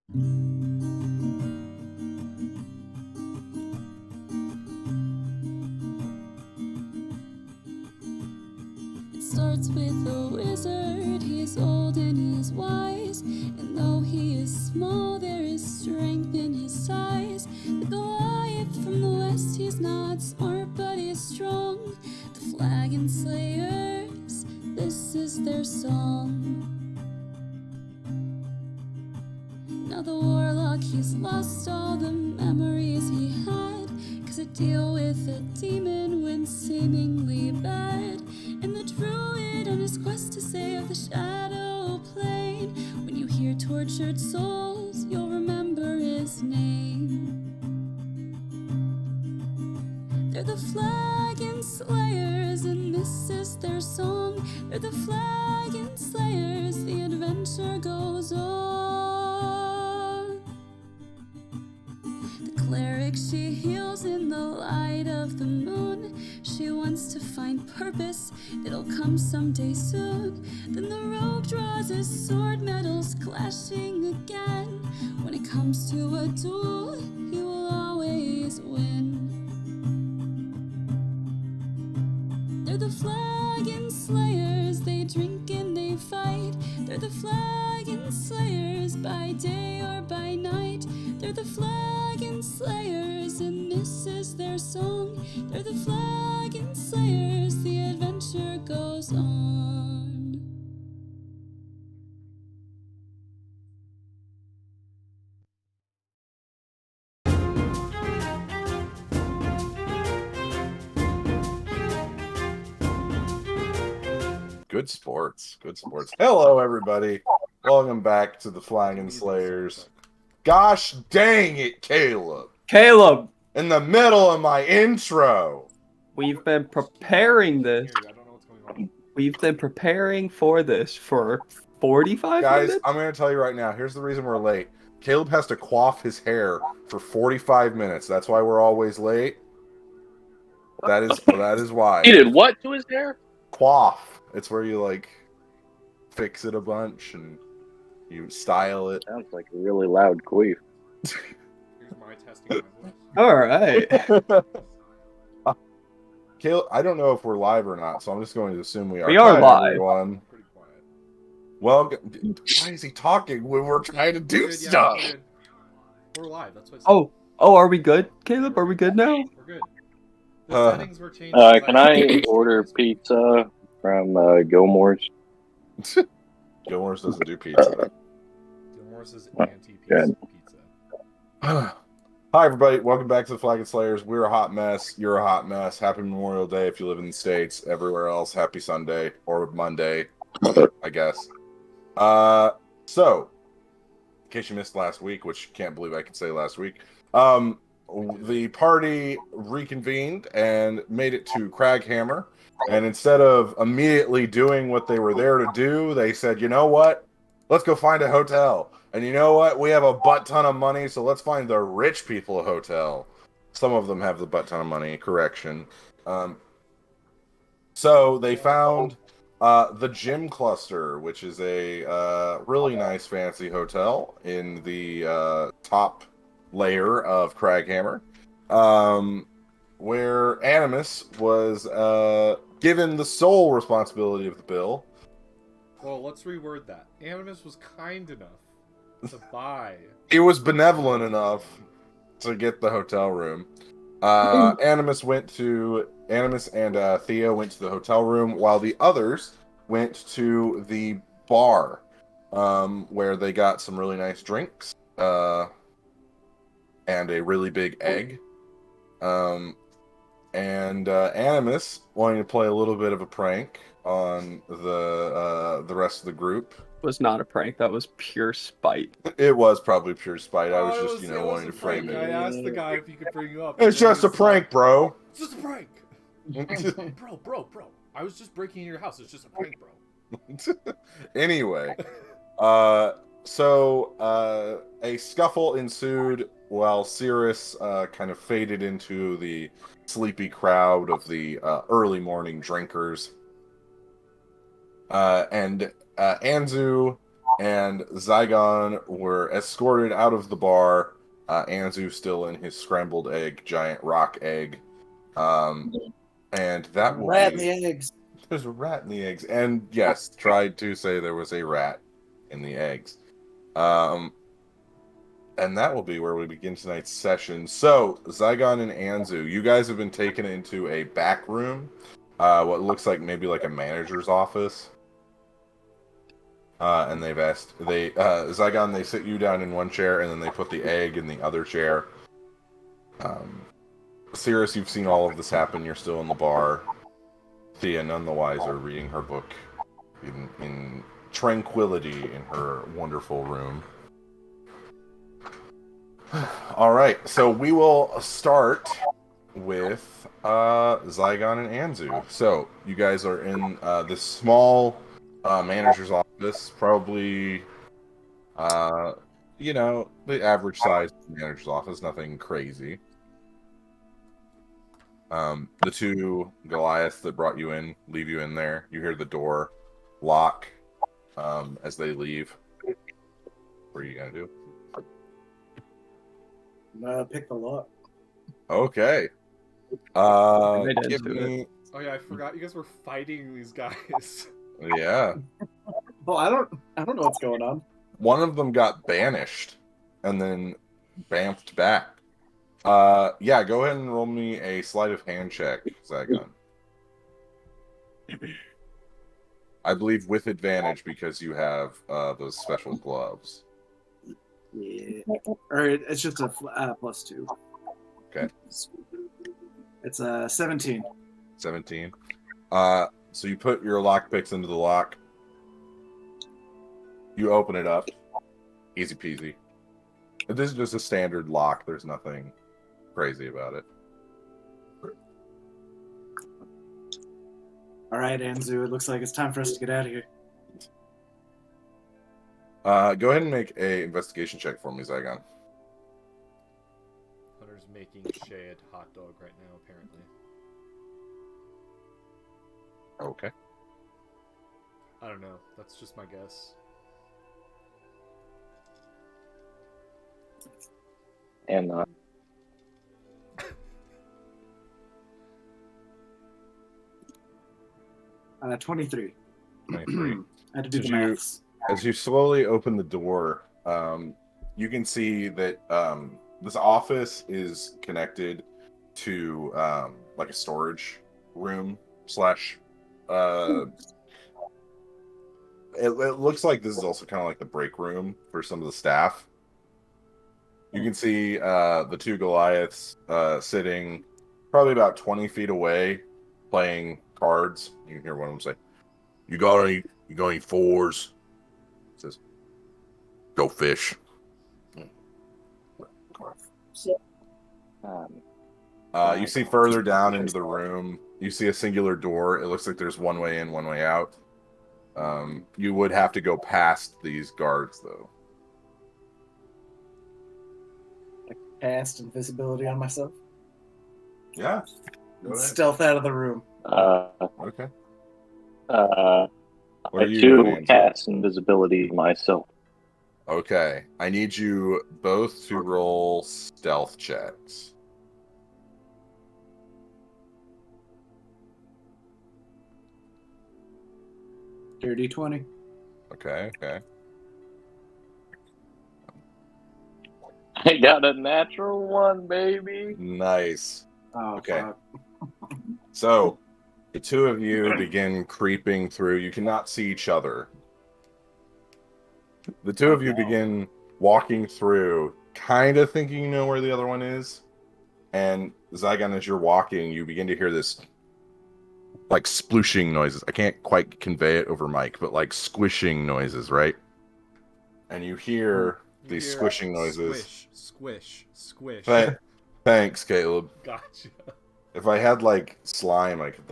It starts with a wizard, he's old and he's wise, and though he is small, there is strength in his size. The Goliath from the west, he's not smart, but he's strong. The Flagon Slayers, this is their song. Now the warlock, he's lost all the memories he had, 'cause to deal with a demon went seemingly bad. And the druid on his quest to save the shadow plane, when you hear tortured souls, you'll remember his name. They're the Flagon Slayers, and this is their song. They're the Flagon Slayers, the adventure goes on. The cleric, she heals in the light of the moon. She wants to find purpose, it'll come someday soon. Then the rogue draws his sword, metals clashing again. When it comes to a duel, he will always win. They're the Flagon Slayers, they drink and they fight. They're the Flagon Slayers, by day or by night. They're the Flagon Slayers, and this is their song. They're the Flagon Slayers, the adventure goes on. Good sports. Good sports. Hello, everybody. Welcome back to the Flagon Slayers. Gosh dang it, Caleb. Caleb, In the middle of my intro. we've been preparing this. We've been preparing for this for 45 Guys, minutes? I'm going to tell you right now, here's the reason we're late. Caleb has to quaff his hair for 45 minutes. That's why we're always late. That is why. He did what to his hair? Quaff. It's where you, like, fix it a bunch and you style it. Sounds like a really loud queef. Here's my testing my voice. All right. Caleb, I don't know if we're live or not, so I'm just going to assume we are. We are Hi, live. Everyone. Pretty quiet. Well, why is he talking when we're trying to do We're good, yeah, stuff? we're good. We're live. That's what. Oh, are we good, Caleb? Are we good now? We're good. The settings were changed. Can I order pizza from Gilmore's? Gilmore's doesn't do pizza. Gilmore's is anti-pizza. Hi, everybody. Welcome back to the Flagon Slayers. We're a hot mess. You're a hot mess. Happy Memorial Day if you live in the States. Everywhere else, happy Sunday or Monday, I guess. So, in case you missed last week, which can't believe I could say last week, the party reconvened and made it to Craghammer. And instead of immediately doing what they were there to do, they said, you know what? Let's go find a hotel. And you know what? We have a butt ton of money, so let's find the rich people a hotel. Some of them have the butt ton of money, correction. So they found the Gym Cluster, which is a really nice, fancy hotel in the top layer of Craghammer, where Animus was given the sole responsibility of the bill. Well, let's reword that. Animus was kind enough to buy. He was benevolent enough to get the hotel room. Animus and Thea went to the hotel room, while the others went to the bar, where they got some really nice drinks and a really big egg. And Animus, wanting to play a little bit of a prank on the rest of the group. Was not a prank. That was pure spite. It was probably pure spite. I Oh, was it just, was- wanting wasn't to a frame prank. it. I asked the guy if he could bring you up. It's just a prank, bro. It's just a prank. Bro. I was just breaking into your house. It's just a prank, bro. Anyway, so a scuffle ensued while Cirrus kind of faded into the sleepy crowd of the early morning drinkers. And Anzu and Zygon were escorted out of the bar. Anzu still in his scrambled egg, giant rock egg. And that will rat be... in the eggs. There's a rat in the eggs. And yes, tried to say there was a rat in the eggs. And that will be where we begin tonight's session. So, Zygon and Anzu, you guys have been taken into a back room. What looks like maybe like a manager's office. And they've asked, Zygon, they sit you down in one chair, and then they put the egg in the other chair. Cirrus, you've seen all of this happen. You're still in the bar. Thea, none the wiser, reading her book in tranquility in her wonderful room. All right, so we will start with Zygon and Anzu. So you guys are in this small manager's office, probably, the average size manager's office, nothing crazy. The two Goliaths that brought you in leave you in there. You hear the door lock as they leave. What are you gonna do? Pick the lock. Okay. They did Give do me... Oh yeah, I forgot you guys were fighting these guys. Yeah. Well, I don't know what's going on. One of them got banished and then bamfed back. Yeah, go ahead and roll me a sleight of hand check, Zygon. I believe with advantage because you have those special gloves. Yeah. Or it's just a +2. Okay. It's a 17. 17. So you put your lockpicks into the lock. You open it up. Easy peasy. This is just a standard lock. There's nothing crazy about it. All right, Anzu, it looks like it's time for us to get out of here. Go ahead and make a investigation check for me, Zygon. Hunter's making Shade hot dog right now, apparently. Okay. I don't know. That's just my guess. And 23. 23. I had to do Did the you- maths. As you slowly open the door, you can see that this office is connected to like a storage room slash. It looks like this is also kind of like the break room for some of the staff. You can see the two Goliaths sitting probably about 20 feet away, playing cards. You can hear one of them say, "You got any fours?" It says, "Go fish." You see further down into the room, you see a singular door. It looks like there's one way in, one way out. You would have to go past these guards, though. Cast invisibility on myself. Yeah. Go ahead. Stealth out of the room. Okay. What I are you do doing, Andrew? cast invisibility myself. Okay. I need you both to roll stealth checks. Dirty 20. Okay. I got a natural one, baby. Nice. Oh, Okay. fuck. So, the two of you begin creeping through. You cannot see each other. The two of you begin walking through, kind of thinking you know where the other one is. And Zygon, as you're walking, you begin to hear this, like, splooshing noises. I can't quite convey it over mic, but like squishing noises, right? And you hear these hear squishing noises. Squish. Thanks, Caleb. Gotcha. If I had like slime, I could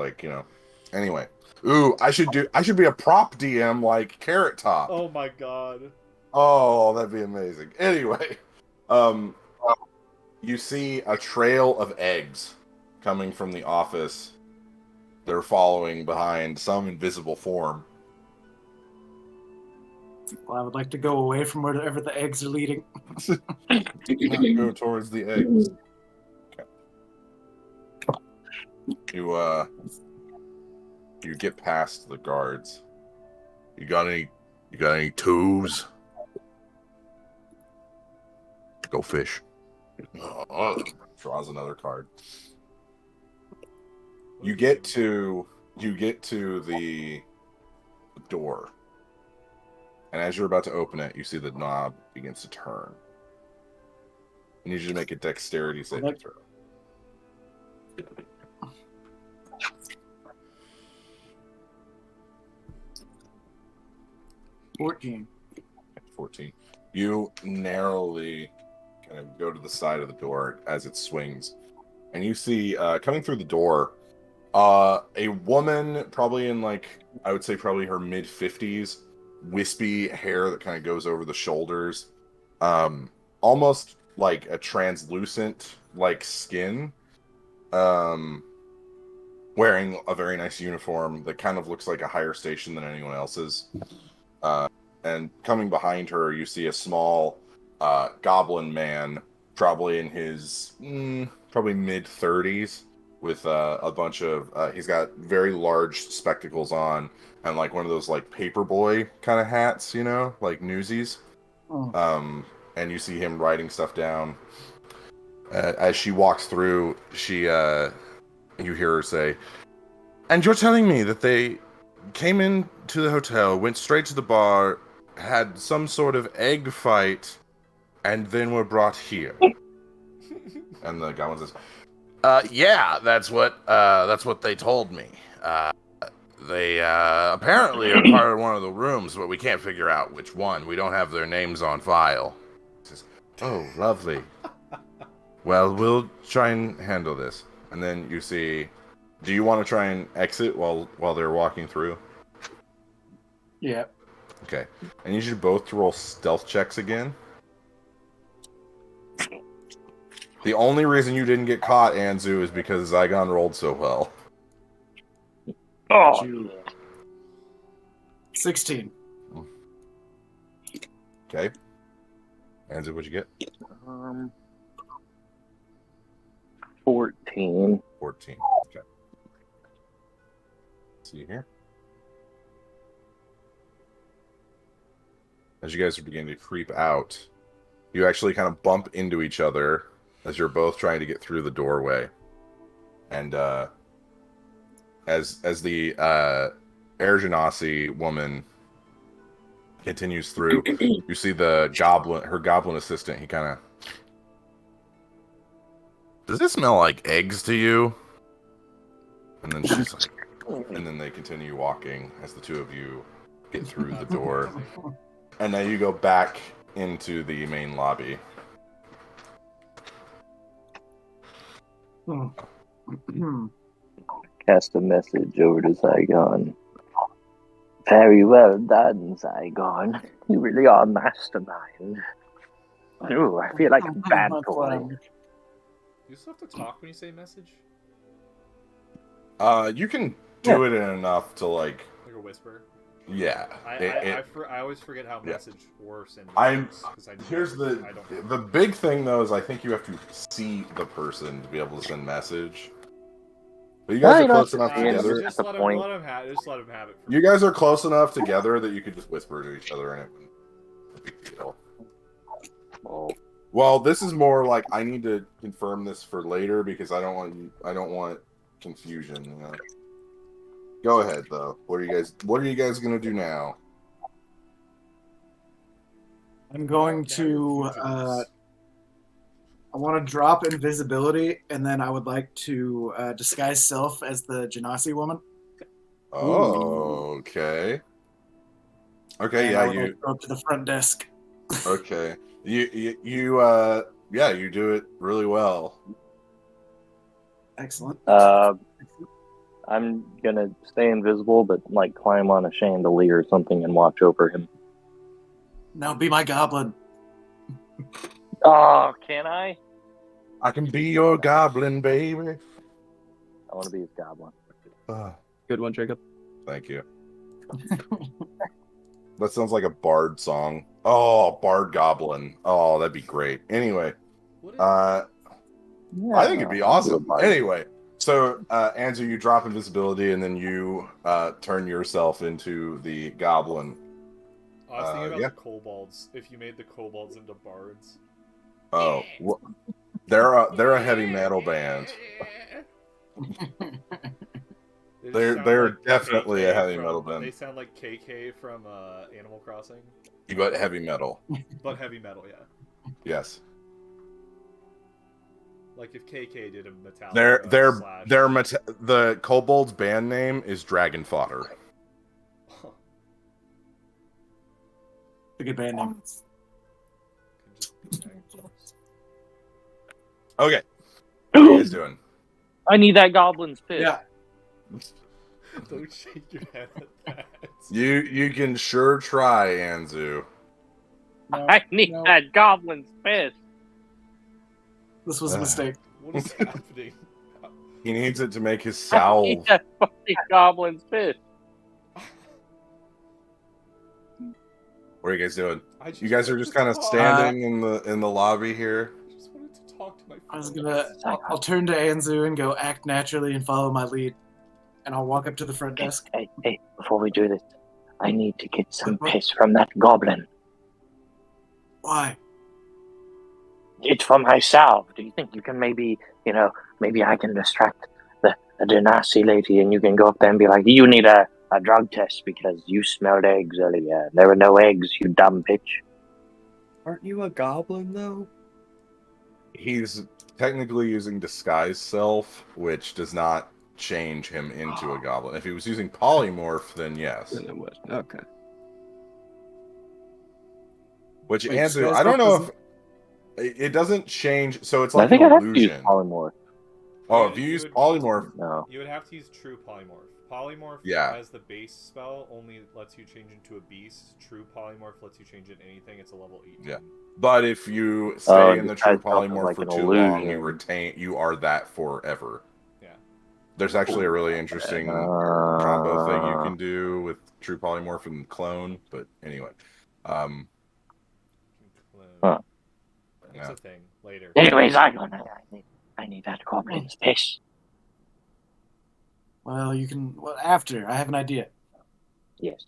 Anyway, ooh, I should be a prop DM like Carrot Top. Oh my god. Oh, that'd be amazing. Anyway, you see a trail of eggs coming from the office. They're following behind some invisible form. Well, I would like to go away from wherever the eggs are leading. Not go towards the eggs. Okay. You get past the guards. You got any tools? Go fish. Draws another card. You get to the door. And as you're about to open it, you see the knob begins to turn. I need you to make a dexterity saving throw. 14. 14. You narrowly kind of go to the side of the door as it swings. And you see, coming through the door, a woman, probably in I would say probably her mid-50s, wispy hair that kind of goes over the shoulders, almost like a translucent skin, wearing a very nice uniform that kind of looks like a higher station than anyone else's. And coming behind her, you see a small goblin man, probably in his probably mid-30s, with a bunch of he's got very large spectacles on and one of those paperboy kind of hats, like Newsies. And you see him writing stuff down. As she walks through, you hear her say, "And you're telling me that they came into the hotel, went straight to the bar, had some sort of egg fight, and then were brought here?" And the goblin says, "Yeah, that's what they told me. They apparently are part of one of the rooms, but we can't figure out which one. We don't have their names on file." He says, "Oh, lovely. Well, we'll try and handle this." And then you see, do you want to try and exit while they're walking through? Yeah. Okay. I need you both to roll stealth checks again. The only reason you didn't get caught, Anzu, is because Zygon rolled so well. Oh, 16. Okay. Anzu, what'd you get? 14. 14. Okay. See here. As you guys are beginning to creep out, you actually kind of bump into each other as you're both trying to get through the doorway. And as the Air Genasi woman continues through, you see her goblin assistant, he kind of, "Does this smell like eggs to you?" And then she's like, and then they continue walking as the two of you get through the door. And now you go back into the main lobby. Cast a message over to Zygon. "Very well done, Zygon. You really are mastermind. Ooh, I feel like a bad boy." You still have to talk when you say message? You can do it in enough to Like a whisper? Yeah. I always forget how message works. Here's the big thing though is I think you have to see the person to be able to send message. But you guys are close enough together. Just let him have it. You guys are close enough together that you could just whisper to each other and it wouldn't be a big deal. Well, this is more like I need to confirm this for later because I don't want confusion, you know. Go ahead though. What are you guys gonna do now? I'm going to I want to drop invisibility, and then I would like to disguise self as the Genasi woman. Oh, okay. Okay, and yeah, I would like to go up to the front desk. Okay. You do it really well. Excellent. I'm gonna stay invisible, but climb on a chandelier or something and watch over him. Now be my goblin. Oh, can I? I can be your goblin, baby. I want to be his goblin. Good one, Jacob. Thank you. That sounds like a bard song. Oh, bard goblin. Oh, that'd be great. Anyway, What is I think it'd be awesome. bard. Anyway, so Anzu, you drop invisibility and then you turn yourself into the goblin. I was thinking about yeah. the kobolds. If you made the kobolds into bards. Oh, well, they're a heavy metal band. They're definitely a heavy metal band. They sound like KK from Animal Crossing. You got heavy metal. But heavy metal, yeah. Yes. Like if KK did a metal. The kobolds band name is Dragon Fodder. A good band name. Okay. What are you guys doing? I need that goblin's piss. Yeah. Don't shake your head at that. You can sure try, Anzu. No, I need no. that goblin's piss. This was a mistake. What is happening? He needs it to make his I salve. need that fucking goblin's piss. What are you guys doing? I You guys are just kind of standing in the lobby here. I just wanted to talk to my I was friends. I'll turn to Anzu and go act naturally and follow my lead. And I'll walk up to the front desk. Hey, before we do this, I need to get some piss from that goblin. Why? It's from my salve. Do you think you can maybe I can distract the Denasi lady and you can go up there and be like, you need a drug test because you smelled eggs earlier. There were no eggs, you dumb bitch. Aren't you a goblin, though? He's technically using disguise self, which does not change him into a goblin. If he was using polymorph, then yes. Then it was. Okay. Which Wait, Anzu, disguise I don't know self if it doesn't change. So it's I like think an I have to use illusion. polymorph. Oh, if you use polymorph, No. You would have to use true polymorph. Polymorph Yeah. as the base spell only lets you change into a beast. True polymorph lets you change into anything. It's a level 18. Yeah. But if you stay in the true disguise self is polymorph like for an too long, illusion. you are that forever. Yeah. There's actually a really interesting combo thing you can do with true polymorph and clone, but anyway. Huh. It's Yeah. a thing later. Anyways, I need that goblin's piss. Well, you can. Well, after. I have an idea. Yes.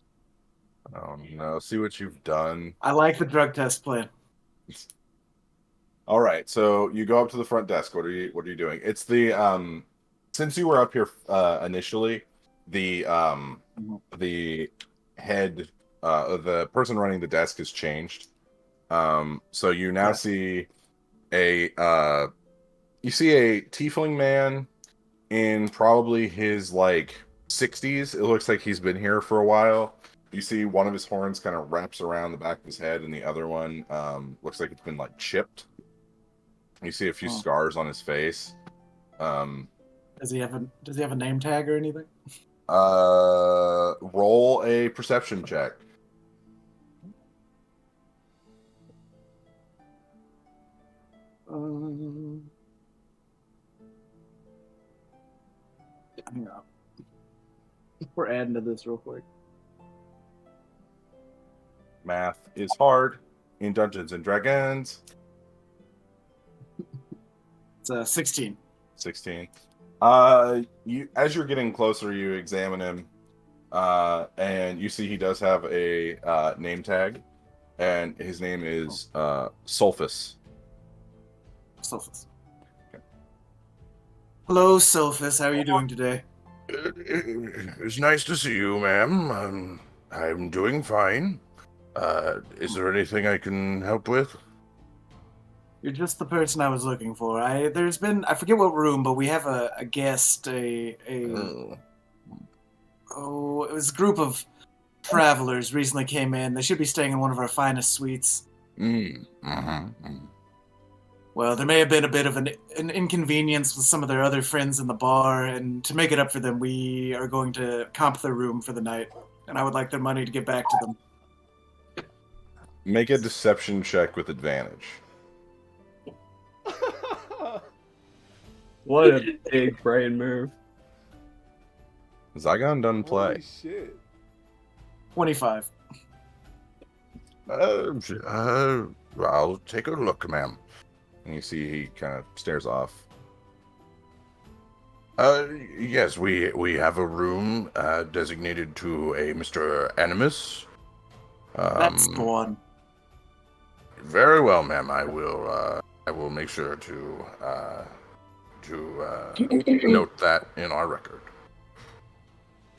Oh no, see what you've done. I like the drug test plan. All right, so you go up to the front desk. What are you doing? It's the since you were up here initially, the head the person running the desk has changed. So you now see a tiefling man in probably his like 60s. It looks like he's been here for a while. You see one of his horns kind of wraps around the back of his head, and the other one looks like it's been like chipped. You see a few scars on his face. Does he have a name tag or anything? Roll a perception check. Hang on. We're adding to this real quick. Math is hard in Dungeons and Dragons. It's 16. 16. You as you're getting closer, you examine him, and you see he does have a name tag, and his name is Sulfus. Sophus. Okay. Hello, Sophus. How are you doing today? It's nice to see you, ma'am. I'm doing fine. Is there anything I can help with? You're just the person I was looking for. I forget what room, but we have a guest, it was a group of travelers recently came in. They should be staying in one of our finest suites. Well, there may have been a bit of an inconvenience with some of their other friends in the bar, and to make it up for them, we are going to comp their room for the night, and I would like their money to get back to them. Make a deception check with advantage. What a big brain move. Zygon doesn't play. Holy shit. 25. I'll take a look, ma'am. And you see he kind of stares off. Yes, we have a room designated to a Mr. Animus. That's the one. Very well, ma'am. I will make sure to note that in our record.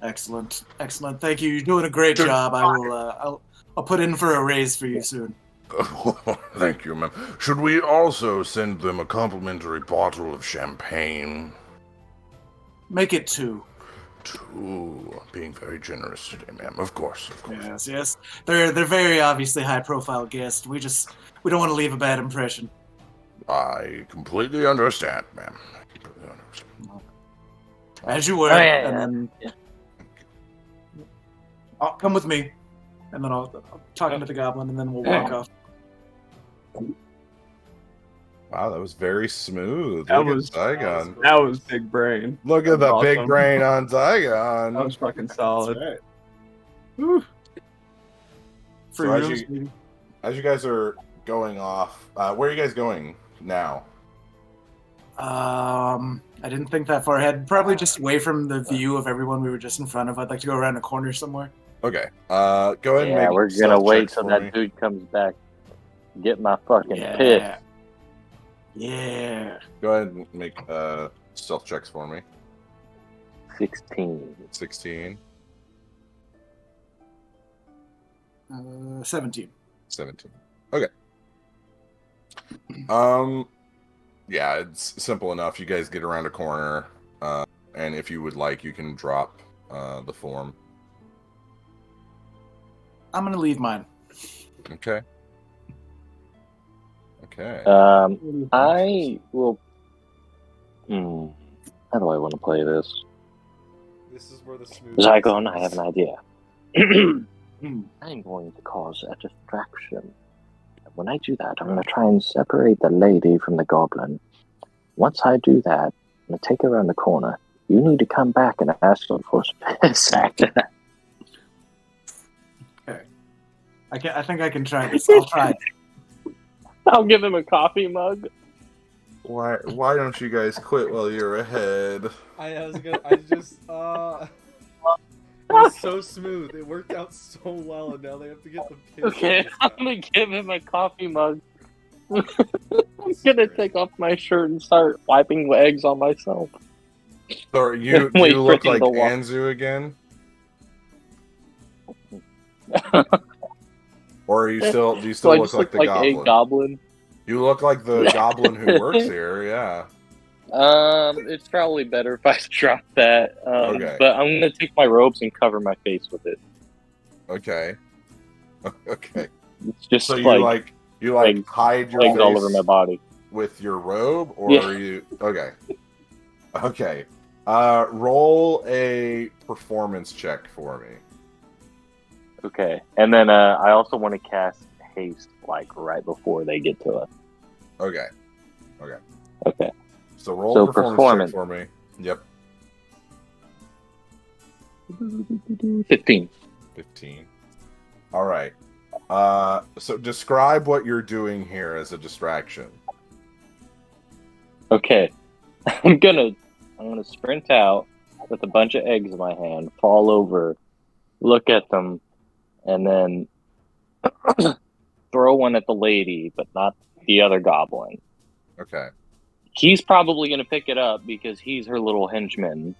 Excellent. Thank you. You're doing a great job. I will. I'll put in for a raise for you soon. Thank you, ma'am. Should we also send them a complimentary bottle of champagne? Make it 2. 2. Being very generous today, ma'am. Of course. Yes. They're very obviously high-profile guests. We don't want to leave a bad impression. I completely understand, ma'am. As you were. And then I'll come with me, and then I'll talk to the goblin, and then we'll walk off. Wow, that was very smooth. That Look was at Zygon. That was big brain. Look at the big awesome. brain on Zygon. That was fucking solid. That's Whew. So as you guys are going off, where are you guys going now? I didn't think that far ahead. Probably just away from the view of everyone we were just in front of. I'd like to go around a corner somewhere. Okay. Go ahead and make we're gonna stealth wait checks till for that me. dude comes back. Get my fucking piss. Yeah. Go ahead and make stealth checks for me. 16. 16. 17. 17. Okay. Yeah, it's simple enough. You guys get around a corner, and if you would like, you can drop the form. I'm gonna leave mine. Okay. Okay. I will. How do I want to play this? This is where the smooth. Zygon, I have an idea. I'm going to cause a distraction. When I do that, I'm going to try and separate the lady from the goblin. Once I do that, I'm going to take her around the corner. You need to come back and ask her for piss after that. Okay. I think I can try this. I'll try it. I'll give him a coffee mug. Why don't you guys quit while you're ahead? It was so smooth. It worked out so well, and now they have to get the piss. Okay, I'm gonna give him a coffee mug. I'm gonna take off my shirt and start wiping the eggs on myself. So do you look like Anzu again? Or are you still? Do you still look like the goblin? A goblin? You look like the goblin who works here. Yeah. It's probably better if I drop that. Okay. But I'm gonna take my robes and cover my face with it. Okay. Okay. It's just so like you hide your face all over my body with your robe, or are you okay? Okay. Roll a performance check for me. Okay, and then I also want to cast haste like right before they get to us. Okay. Okay. So roll a performance check for me. Yep. 15. 15. All right. So describe what you're doing here as a distraction. Okay. I'm gonna sprint out with a bunch of eggs in my hand, fall over, look at them, and then throw one at the lady, but not the other goblin. Okay. He's probably going to pick it up because he's her little henchman.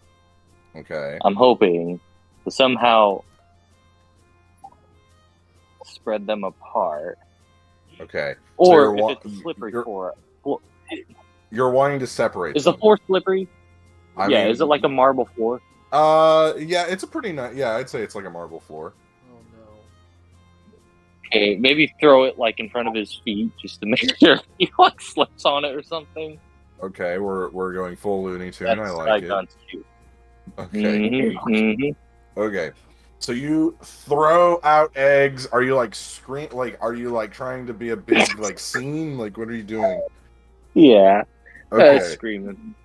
Okay. I'm hoping to somehow spread them apart. Okay. Or if it's a slippery floor. You're wanting to separate Is them. the floor slippery? I mean, is it like a marble floor? Yeah, it's a pretty nice. Yeah, I'd say it's like a marble floor. Oh no. Okay, maybe throw it like in front of his feet just to make sure he like slips on it or something. Okay, we're going full Looney Tune. I like it. Cute. Okay. Mm-hmm. Okay. So you throw out eggs. Are you like scream? Like, are you like trying to be a big like scene? Like, what are you doing? Yeah. Okay. Screaming.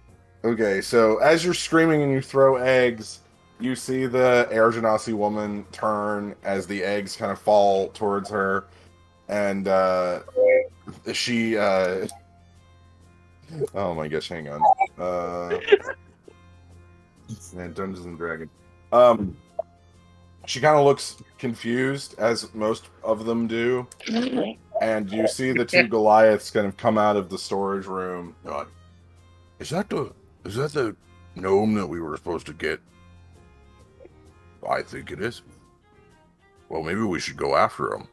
Okay. So as you're screaming and you throw eggs, you see the Air Genasi woman turn as the eggs kind of fall towards her, and she oh my gosh, hang on. Man, Dungeons and Dragons. She kind of looks confused, as most of them do, and you see the two Goliaths kind of come out of the storage room. Is that the gnome that we were supposed to get? I think it is. Well, maybe we should go after him.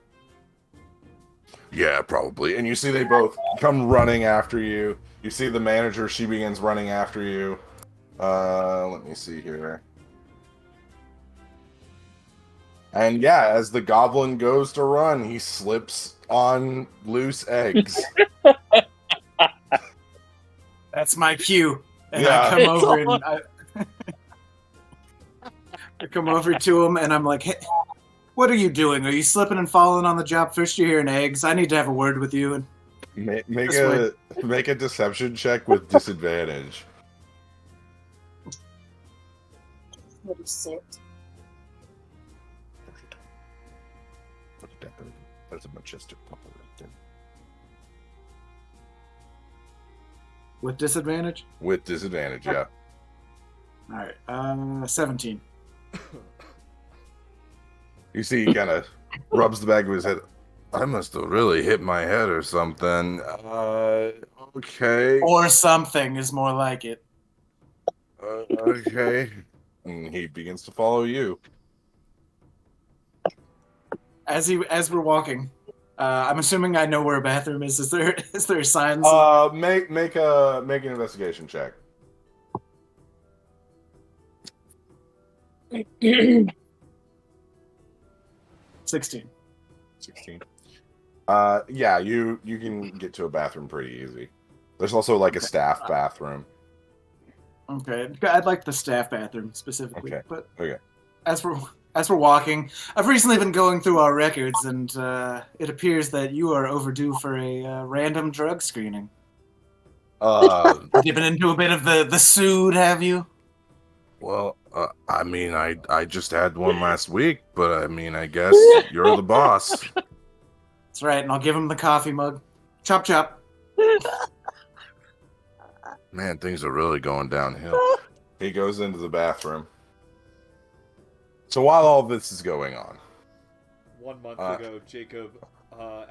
Yeah, probably. And you see they both come running after you. You see the manager, she begins running after you. Let me see here. And yeah, as the goblin goes to run, he slips on loose eggs. That's my cue. And Yeah. I come over and I come over to him and I'm like, hey, what are you doing? Are you slipping and falling on the job? First you're hearing eggs. I need to have a word with you. And Make a deception check with disadvantage. What is it? That's a majestic couple right there. with disadvantage? With disadvantage, yeah. Alright, 17. You see he kind of rubs the back of his head. I must have really hit my head or something. Okay. Or something is more like it. Okay. And he begins to follow you. As we're walking, I'm assuming I know where a bathroom is. Is there signs? Make an investigation check. 16. 16. Yeah, you can get to a bathroom pretty easy. There's also like a staff bathroom. Okay, I'd like the staff bathroom specifically. Okay. But Okay. as we're walking, I've recently been going through our records, and it appears that you are overdue for a random drug screening. You've been into a bit of the sued, have you? Well, I mean, I just had one last week, but I mean, I guess you're the boss. That's right, and I'll give him the coffee mug. Chop chop. Man, things are really going downhill. He goes into the bathroom. So while all this is going on, 1 month ago, Jacob,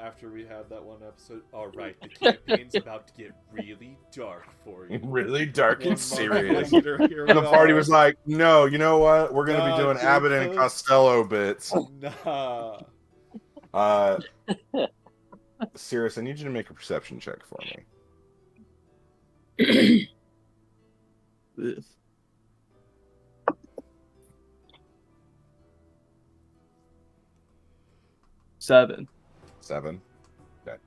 after we had that one episode, all right, the campaign's about to get really dark for you. really dark 1 and month serious. later, here we The party are. was like, no, you know what? We're going to Nah, be doing dude, Abbott and Costello bits. Nah. Sirius, I need you to make a perception check for me. Ugh. Seven. 7. Okay.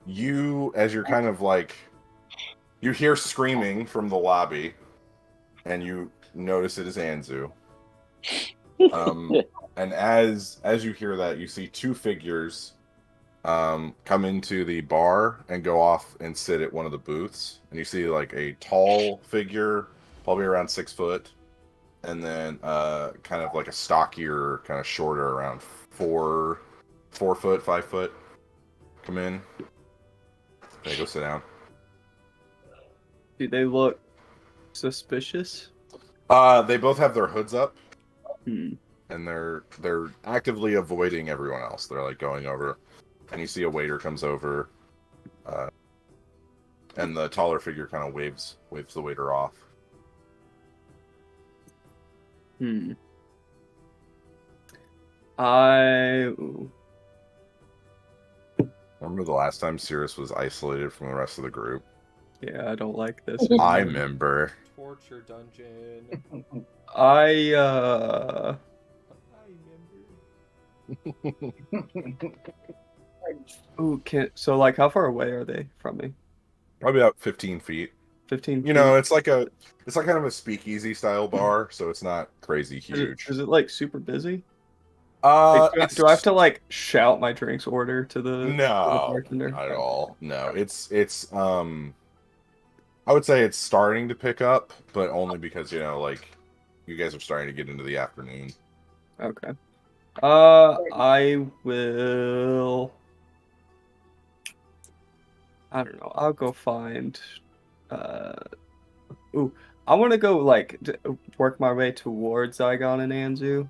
You, as you're kind of like, you hear screaming from the lobby, and you notice it is Anzu. And as you hear that, you see two figures come into the bar and go off and sit at one of the booths. And you see like a tall figure, probably around 6 foot, and then kind of like a stockier, kind of shorter, around 4 foot, 5 foot, come in. Okay, go sit down. Do they look suspicious? They both have their hoods up, Hmm. and they're actively avoiding everyone else. They're like going over, and you see a waiter comes over, and the taller figure kind of waves the waiter off. Hmm. Remember the last time Sirius was isolated from the rest of the group? Yeah, I don't like this. I remember. Torture dungeon. I Ooh, so like how far away are they from me? Probably about 15 feet. 15 You know, it's like kind of a speakeasy style bar, so it's not crazy huge. Is it like super busy? Like, do I have It's- to like shout my drinks order to the No, bartender? not at all. No, it's I would say it's starting to pick up, but only because, you know, like, you guys are starting to get into the afternoon. Okay. I will. I don't know. I'll go find. Ooh, I want to go like work my way towards Zygon and Anzu,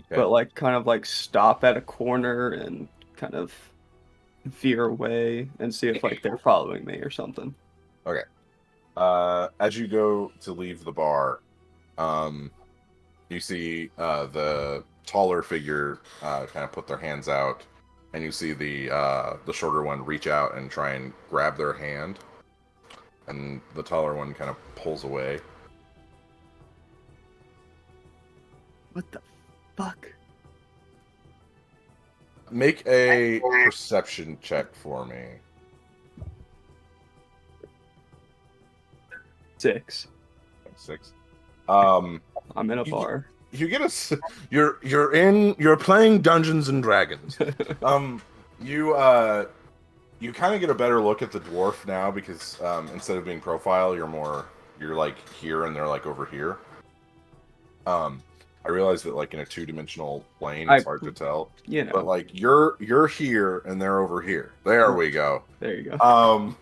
but like kind of like stop at a corner and kind of veer away and see if like they're following me or something. Okay. As you go to leave the bar, you see the taller figure kind of put their hands out, and you see the shorter one reach out and try and grab their hand, and the taller one kind of pulls away. What the fuck? Make a perception check for me. 6. 6. I'm in a bar. You get a. You're playing Dungeons and Dragons. You kind of get a better look at the dwarf now because instead of being profile, you're like here and they're like over here. I realize that like in a 2-dimensional plane, it's hard to tell. You know. But like you're here and they're over here. There we go. There you go.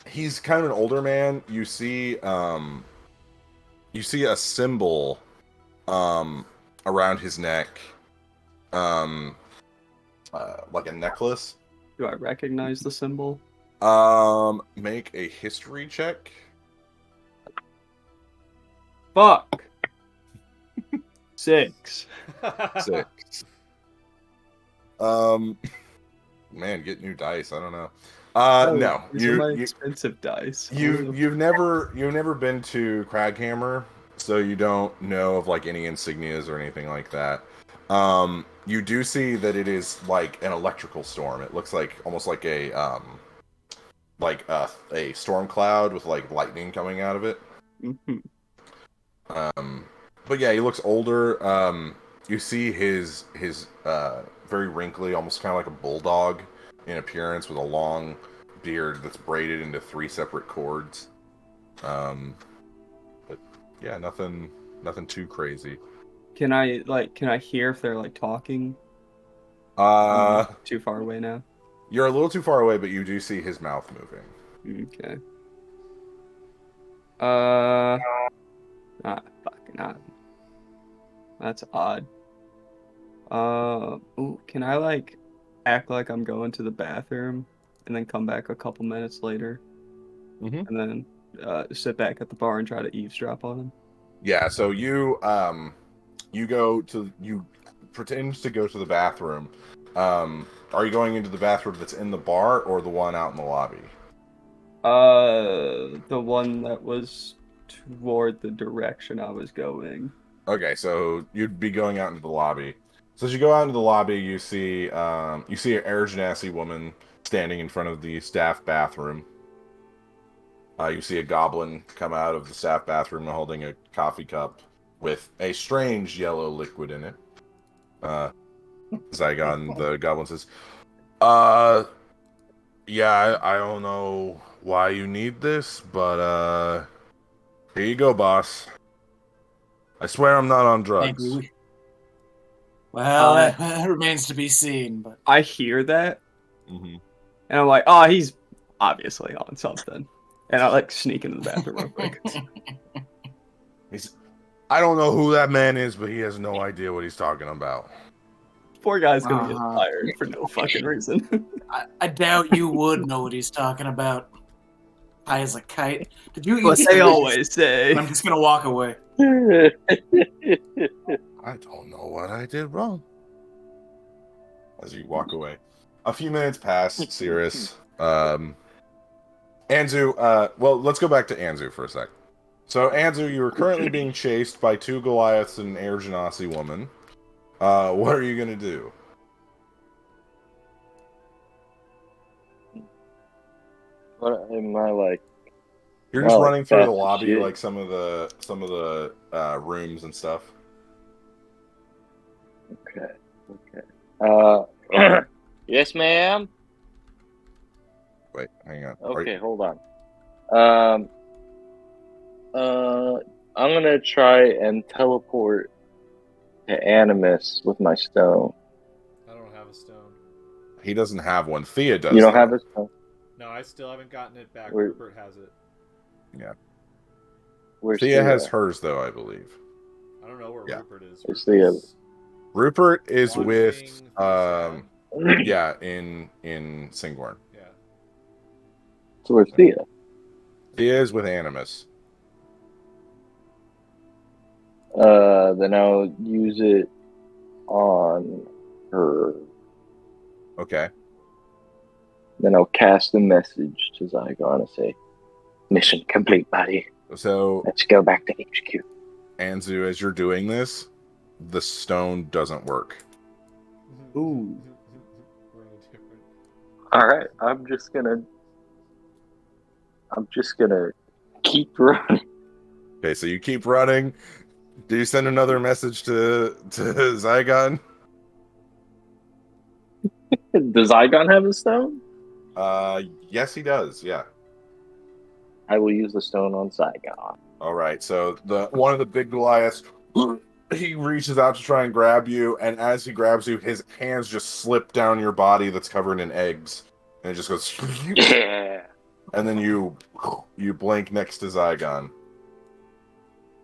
He's kind of an older man. You see a symbol around his neck, like a necklace. Do I recognize the symbol? Make a history check. Fuck. 6. 6. Man, get new dice. I don't know. No, these are my expensive dice. You've never been to Craghammer, so you don't know of like any insignias or anything like that. You do see that it is like an electrical storm. It looks like almost like a storm cloud with like lightning coming out of it. Mm-hmm. But yeah, he looks older. You see his very wrinkly, almost kind of like a bulldog in appearance, with a long beard that's braided into 3 separate cords. But yeah, nothing too crazy. Can I hear if they're like talking? Too far away now. You're a little too far away, but you do see his mouth moving. Okay. Fucking odd. That's odd. Ooh, can I like act like I'm going to the bathroom and then come back a couple minutes later, and then sit back at the bar and try to eavesdrop on him? Yeah. So you pretend to go to the bathroom. Are you going into the bathroom that's in the bar or the one out in the lobby? The one that was toward the direction I was going. Okay, so you'd be going out into the lobby. So as you go out into the lobby, you see an Air Genasi woman standing in front of the staff bathroom. You see a goblin come out of the staff bathroom holding a coffee cup with a strange yellow liquid in it. Zygon, the goblin, says, yeah, I don't know why you need this, but here you go, boss. I swear I'm not on drugs. Thank you. Well, that remains to be seen. But I hear that, and I'm like, oh, he's obviously on something. And I like sneak into the bathroom real quick. I don't know who that man is, but he has no idea what he's talking about. Poor guy's gonna get fired for no fucking reason. I doubt you would know what he's talking about. High as a kite. Did you? What they always say. I'm just gonna walk away. I don't know what I did wrong. As you walk away, a few minutes pass. Cirrus, Anzu. Well, let's go back to Anzu for a sec. So, Anzu, you are currently being chased by 2 Goliaths and an Air Genasi woman. What are you gonna do? What am I like? You're just running through the lobby, like some of the rooms and stuff. Okay. Yes, ma'am. Wait, hang on. Okay, hold on. I'm gonna try and teleport to Animus with my stone. I don't have a stone. He doesn't have one. Thea does. You don't though. have a stone? No, I still haven't gotten it back. Where- Rupert has it. Yeah. Where's Thea has hers, though, I believe. I don't know where Yeah. Rupert is. It's Thea's. Rupert is Watching with, the yeah, in Singborn. Yeah. So where's Thea? Thea is with Animus. Then I'll use it on her. Okay. Then I'll cast a message to Zygon and say, "Mission complete, buddy. So, Let's go back to HQ." Anzu, as you're doing this, the stone doesn't work. Ooh. We're in a different. All right, I'm just gonna keep running. Okay, so you keep running. Do you send another message to Zygon? Does Zygon have a stone? Yes, he does. Yeah. I will use the stone on Zygon. All right. So one of the big Goliaths, he reaches out to try and grab you, and as he grabs you, his hands just slip down your body that's covered in eggs, and it just goes. Yeah. And then you blink next to Zygon.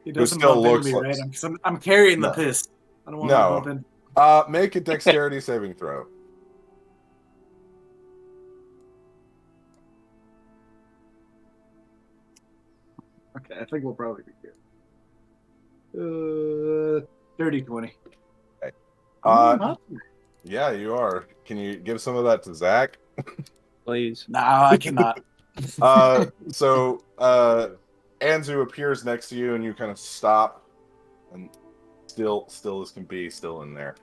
He doesn't still bump into looks me, like- right? I'm carrying the No. piss. I don't want No. to bump in. Make a dexterity saving throw. Okay, I think we'll probably be good. Dirty 20. Yeah, you are. Can you give some of that to Zach? Please. No, I cannot. So Anzu appears next to you, and you kind of stop, and still as can be, still in there.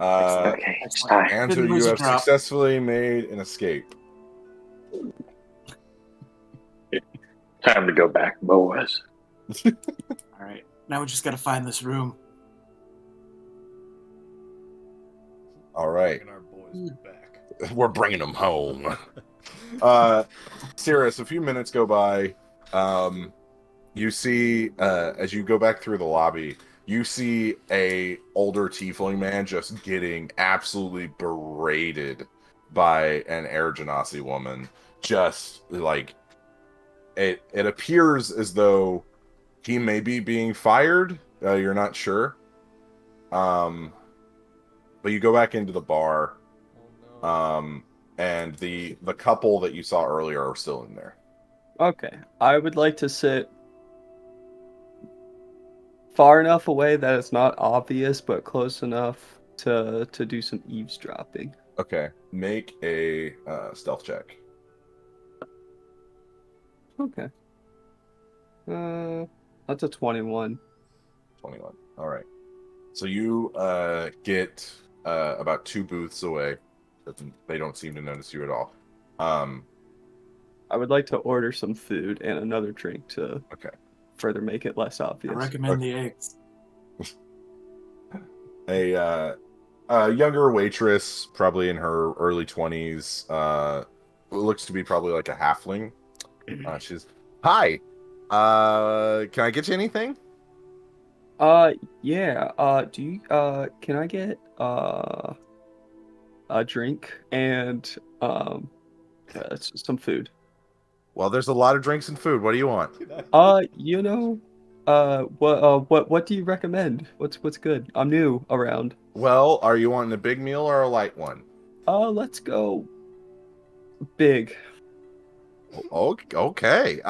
Okay, it's time. Anzu, Didn't you lose a have drop. successfully made an escape. Time to go back, boys. All right, now we just got to find this room. All right, And our boys back. we're bringing them home. Cirrus, a few minutes go by. You see, as you go back through the lobby, you see a older tiefling man just getting absolutely berated by an Air Genasi woman. Just like it appears as though he may be being fired. You're not sure. But you go back into the bar. Oh, no. And the couple that you saw earlier are still in there. Okay. I would like to sit far enough away that it's not obvious, but close enough to do some eavesdropping. Okay, make a stealth check. Okay. That's a 21. 21. All right. So you get about 2 booths away. They don't seem to notice you at all. I would like to order some food and another drink to further make it less I obvious. recommend the eggs. A younger waitress, probably in her early 20s, looks to be probably like a halfling. She's, "Hi, can I get you anything?" Yeah. Do you can I get a drink and some food? Well, there's a lot of drinks and food. What do you want? What do you recommend? What's good? I'm new around. Well, are you wanting a big meal or a light one? Let's go big. Okay.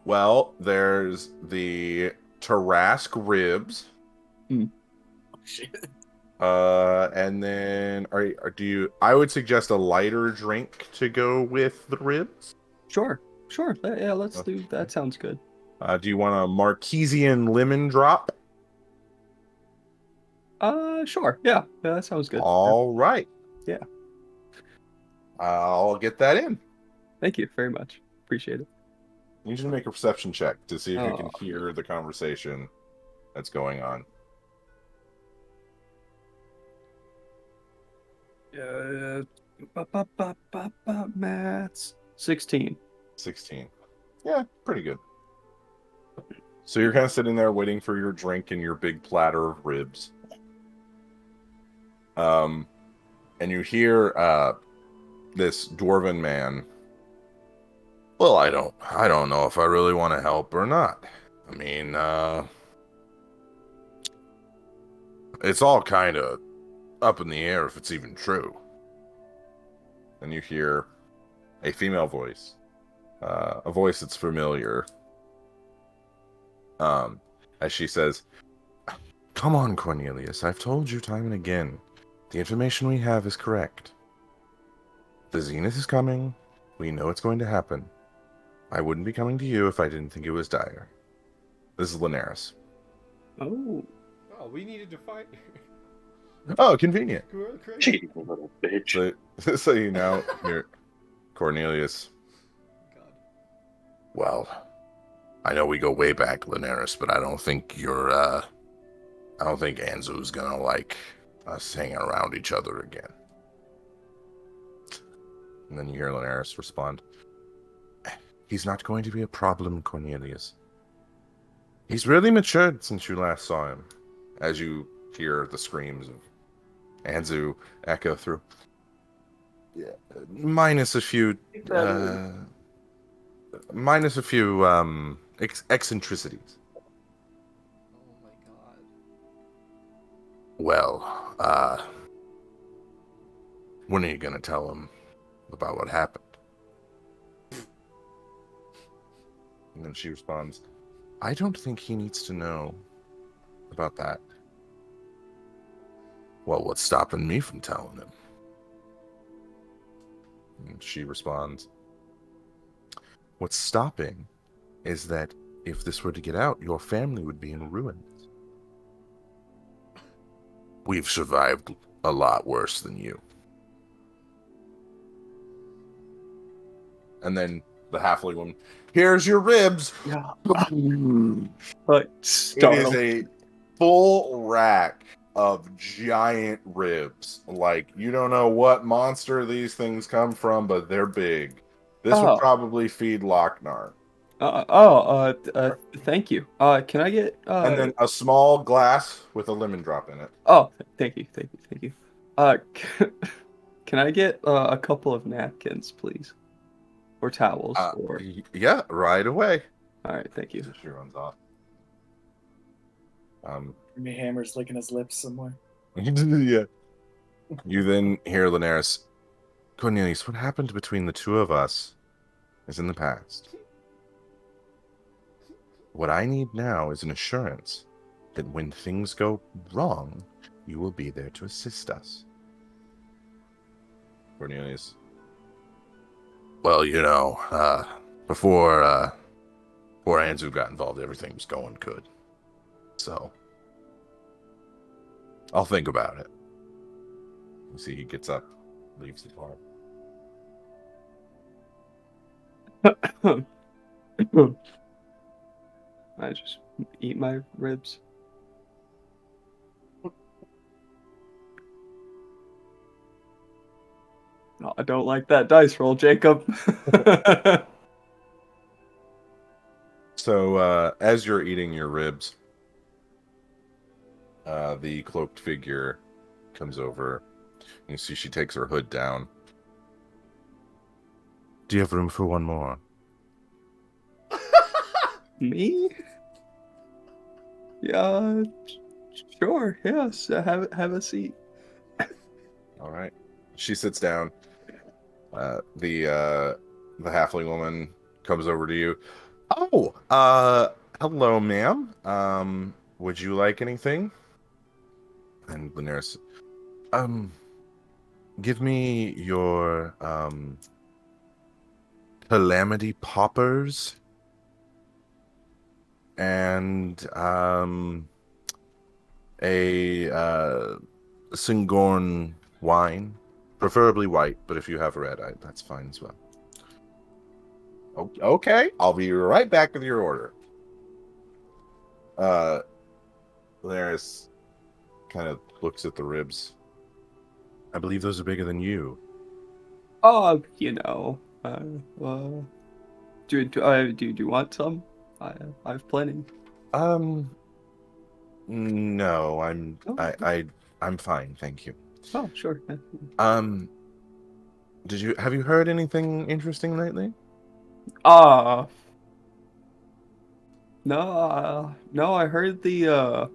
Well, there's the Tarask ribs. Oh, shit. And then I would suggest a lighter drink to go with the ribs. Sure. Yeah, let's do that. Sounds good. Do you want a Marquesian lemon drop? Sure. Yeah, that sounds good. All right. Yeah. I'll get that in. Thank you very much. Appreciate it. You need to make a perception check to see if you can Oh. hear the conversation that's going on. Maths. 16. 16. Yeah, pretty good. So you're kind of sitting there waiting for your drink and your big platter of ribs. And you hear this dwarven man. Well, I don't know if I really want to help or not. I mean, it's all kind of up in the air if it's even true. And you hear a female voice, a voice that's familiar, as she says, "Come on, Cornelius, I've told you time and again, the information we have is correct. The Zenith is coming, we know it's going to happen. I wouldn't be coming to you if I didn't think it was dire." This is Lanarus. Oh. Oh, we needed to fight. Oh, convenient. Cheating little bitch. So you know, here, Cornelius. God. Well, I know we go way back, Lanarus, but I don't think I don't think Anzu's gonna like us hanging around each other again. And then you hear Lanarus respond, "He's not going to be a problem, Cornelius. He's really matured since you last saw him." As you hear the screams of Anzu echo through. Yeah, minus a few eccentricities. Oh my god. Well, when are you gonna tell him about what happened? And then she responds, "I don't think he needs to know about that." "Well, what's stopping me from telling him?" And she responds, "What's stopping is that if this were to get out, your family would be in ruins. We've survived a lot worse than you." And then the halfling woman, "Here's your ribs." Yeah. It is a full rack of giant ribs. Like, you don't know what monster these things come from, but they're big. This would probably feed Lochnar. Thank you. Can I get And then a small glass with a lemon drop in it. Oh, thank you. Can I get a couple of napkins, please? Or towels, or... Yeah, right away. Alright, thank you. She runs off. Jimmy Hammer's licking his lips somewhere. Yeah. You then hear Lanarus, "Cornelius, what happened between the two of us is in the past. What I need now is an assurance that when things go wrong, you will be there to assist us." Cornelius, "Well, you know, before Anzu got involved, everything was going good. So, I'll think about it." You see, he gets up, leaves the bar. I just eat my ribs. No, I don't like that dice roll, Jacob. So, as you're eating your ribs, the cloaked figure comes over. You see she takes her hood down. "Do you have room for one more?" Me? Yeah, sure. Yes, have a seat. All right. She sits down. The halfling woman comes over to you. "Oh, hello, ma'am. Would you like anything?" And the nurse, "Give me your calamity poppers and a Singorn wine, preferably white, but if you have red, that's fine as well." "Okay, I'll be right back with your order." Lanarus kind of looks at the ribs. "I believe those are bigger than you." You know, do you want some? I have plenty. No, Oh, I'm fine, thank you. Oh, sure. Yeah. Have you heard anything interesting lately? No, I heard the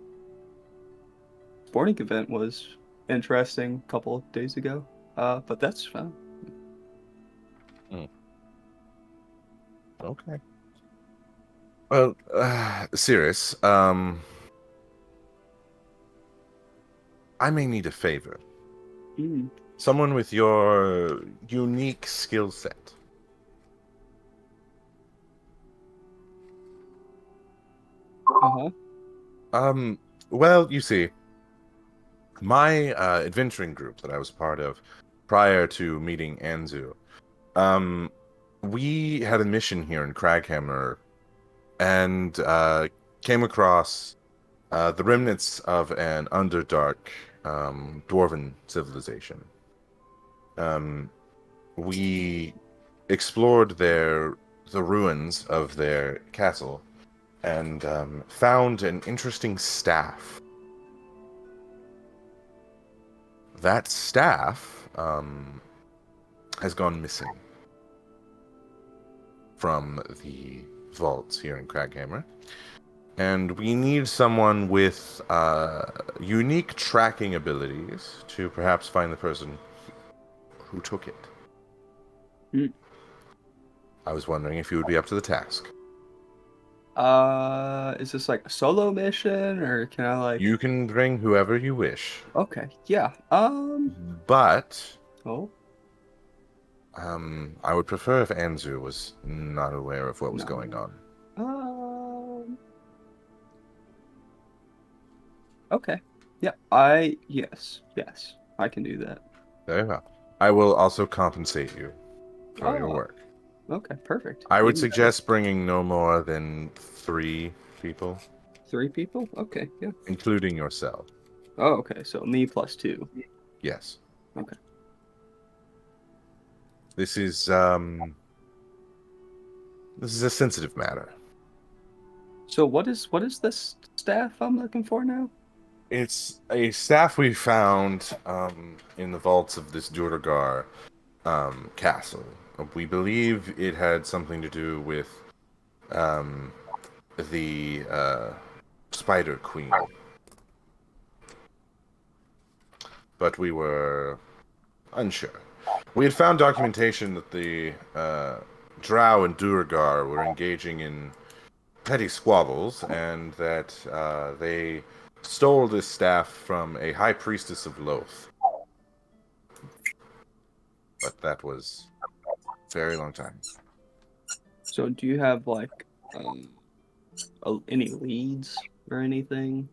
sporting event was interesting a couple of days ago. But that's fine. Okay. Well, serious. I may need a favor. Mm. Someone with your unique skill set. Uh-huh. Well, you see, my adventuring group that I was part of prior to meeting Anzu, we had a mission here in Craghammer and came across the remnants of an underdark dwarven civilization. We explored the ruins of their castle and found an interesting staff. That staff has gone missing from the vaults here in Craghammer. And we need someone with unique tracking abilities to perhaps find the person who took it. Mm. I was wondering if you would be up to the task. Is this like a solo mission, or can I like... You can bring whoever you wish. Okay, yeah. But Oh, I would prefer if Anzu was not aware of what was No. going on. Okay. Yeah, yes, I can do that. Very well. I will also compensate you for your Oh. work. Okay, perfect. I would Even suggest bringing no more than 3 people, better. 3 people? Okay, yeah. including yourself. Oh, okay, so me plus 2. Yes. Okay. This is a sensitive matter. So what is this staff I'm looking for now? It's a staff we found in the vaults of this Durgar castle. We believe it had something to do with the Spider Queen. But we were unsure. We had found documentation that the Drow and Durgar were engaging in petty squabbles, and that they stole this staff from a high priestess of Llolth. But that was a very long time. So do you have like any leads or anything?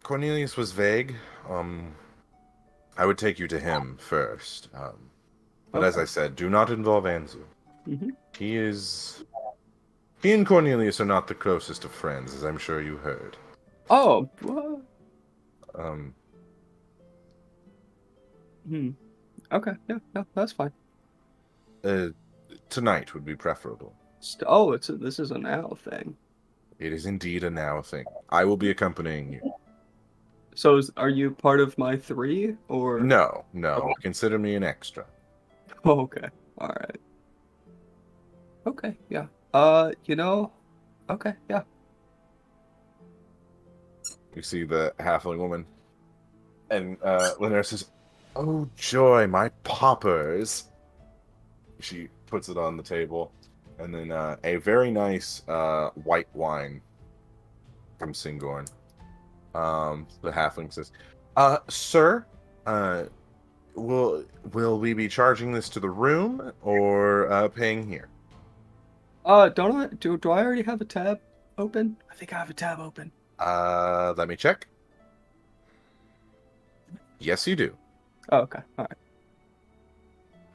Cornelius was vague. I would take you to him first. But as Okay. I said, do not involve Anzu. Mm-hmm. He and Cornelius are not the closest of friends, as I'm sure you heard. Oh, what? Okay, yeah, that's fine. Tonight would be preferable. This is a now thing. It is indeed a now thing. I will be accompanying you. So are you part of my 3 or? No. Okay. Consider me an extra. Oh, okay. All right. Okay, yeah. Okay, yeah. You see the halfling woman, and Lanarus says, "Oh joy, my poppers!" She puts it on the table, and then a very nice white wine from Singorn. The halfling says, "Sir, will we be charging this to the room or paying here?" Do I already have a tab open? I think I have a tab open. Let me check. Yes, you do. Oh, okay. All right.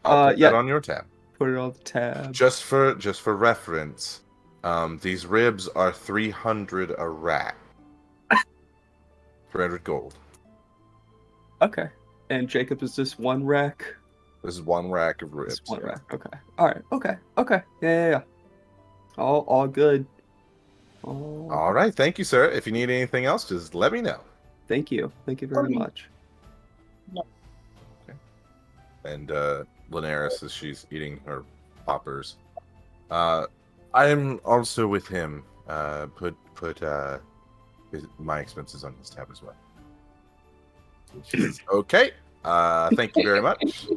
I'll put yeah. that on your tab. Put it on the tab. Just for reference, these ribs are 300 a rack. 300 gold. Okay. And Jacob, is this 1 rack? This is 1 rack of ribs. It's 1 rack. Okay. All right. Okay. Yeah. All good. Oh, All right, thank you, sir. If you need anything else, just let me know. thank you very much. And Lanarus, as she's eating her poppers, I'm also with him. Put my expenses on his tab as well. Okay. Thank you very much.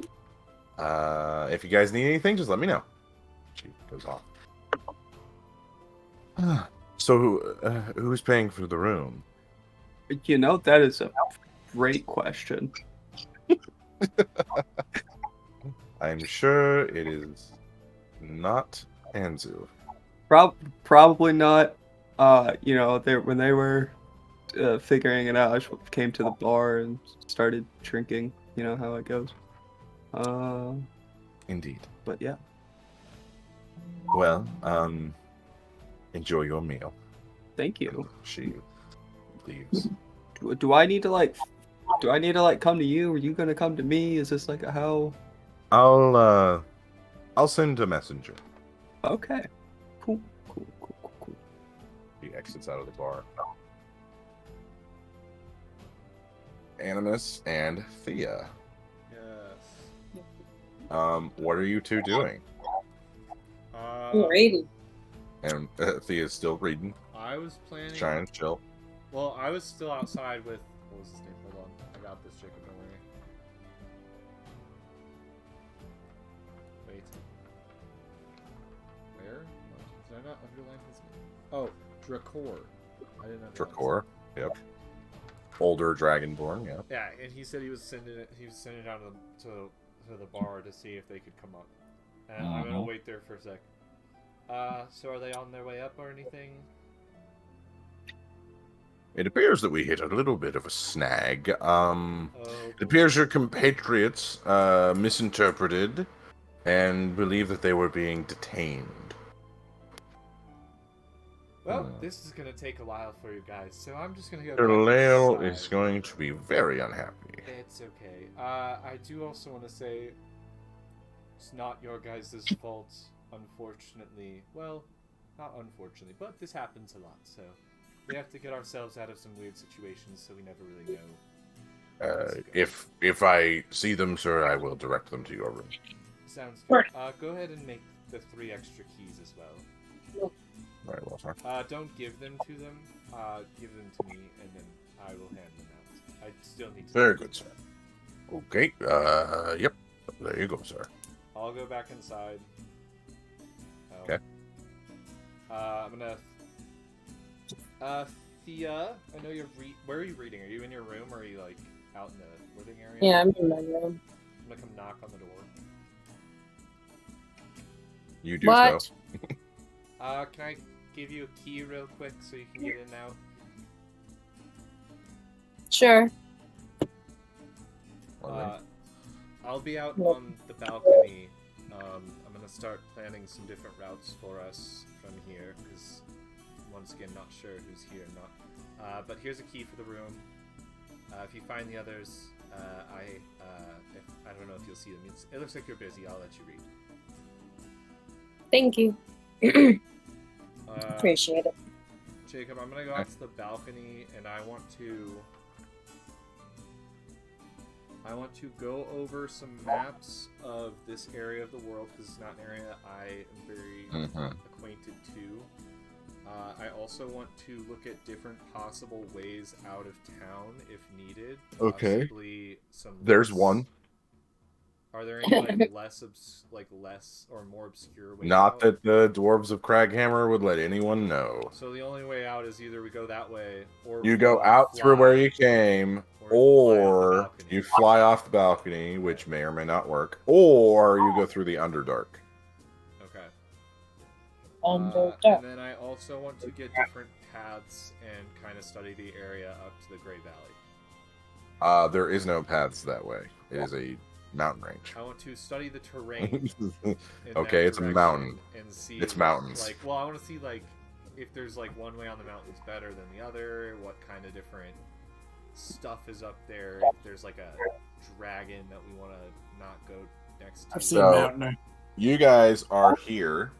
If you guys need anything, just let me know. She goes off. So, who's paying for the room? You know, that is a great question. I'm sure it is not Anzu. Probably not. You know, when they were figuring it out, I just came to the bar and started drinking. You know how it goes. Indeed. But yeah. Well, enjoy your meal. Thank you. She leaves. Do I need to like come to you? Are you gonna come to me? Is this like a how? I'll send a messenger. Okay. Cool. He exits out of the bar. Animus and Thea. Yes. What are you two doing? I'm reading. And Thea's still reading. I was planning. Trying to chill. Well, I was still outside with. What was his name? Hold on. I got this, Jacob. Don't worry. Wait. Where? Did I not underline his name? Oh, Drakor. I didn't underline. Drakor. Yep. Older dragonborn. Yeah. Yeah, and he said he was sending it down to the bar to see if they could come up. And I'm gonna wait there for a sec. So are they on their way up or anything? It appears that we hit a little bit of a snag. Oh, It appears your compatriots misinterpreted and believe that they were being detained. well, this is gonna take a while for you guys, so I'm just gonna go. Lael back is inside. going to be very unhappy. It's okay. I do also want to say it's not your guys' fault, unfortunately. Well, not unfortunately, but this happens a lot, so we have to get ourselves out of some weird situations, so we never really know. If I see them, sir, I will direct them to your room. Sounds good. Go ahead and make the 3 extra keys as well. Very well, sir. Don't give them to them. Give them to me, and then I will hand them out. I still need to. Very good, sir. Okay. Yep. There you go, sir. I'll go back inside. Oh. Okay. I'm gonna. Thea, I know you're. Where are you reading? Are you in your room, or are you like out in the living area? Yeah, I'm in my room. I'm gonna come knock on the door. You do What? so. Can I give you a key real quick so you can get in now? Sure. I'll be out on the balcony. I'm gonna start planning some different routes for us from here, because once again, not sure who's here or not. But here's a key for the room. If you find the others, I don't know if you'll see them. It looks like you're busy. I'll let you read. Thank you. Appreciate it. Jacob, I'm gonna go out to the balcony, and I want to go over some maps of this area of the world, because it's not an area I am very acquainted to. I also want to look at different possible ways out of town if needed. Okay. Possibly some. There's one. Are there any less or more obscure ways? Not out? that the dwarves of Craghammer would let anyone know. So the only way out is either we go that way, or You go out through where you came, or you fly off the balcony, which may or may not work, or you go through the Underdark. Okay. Underdark. And then I also want to get different paths and kind of study the area up to the Grey Valley. There is no paths that way. It is a mountain range. I want to study the terrain. Okay, it's a mountain. And see. It's mountains. I want to see if there's one way on the mountain that's better than the other. What kind of different stuff is up there? If there's a dragon that we want to not go next to. I've seen Mountaineer. You guys are here.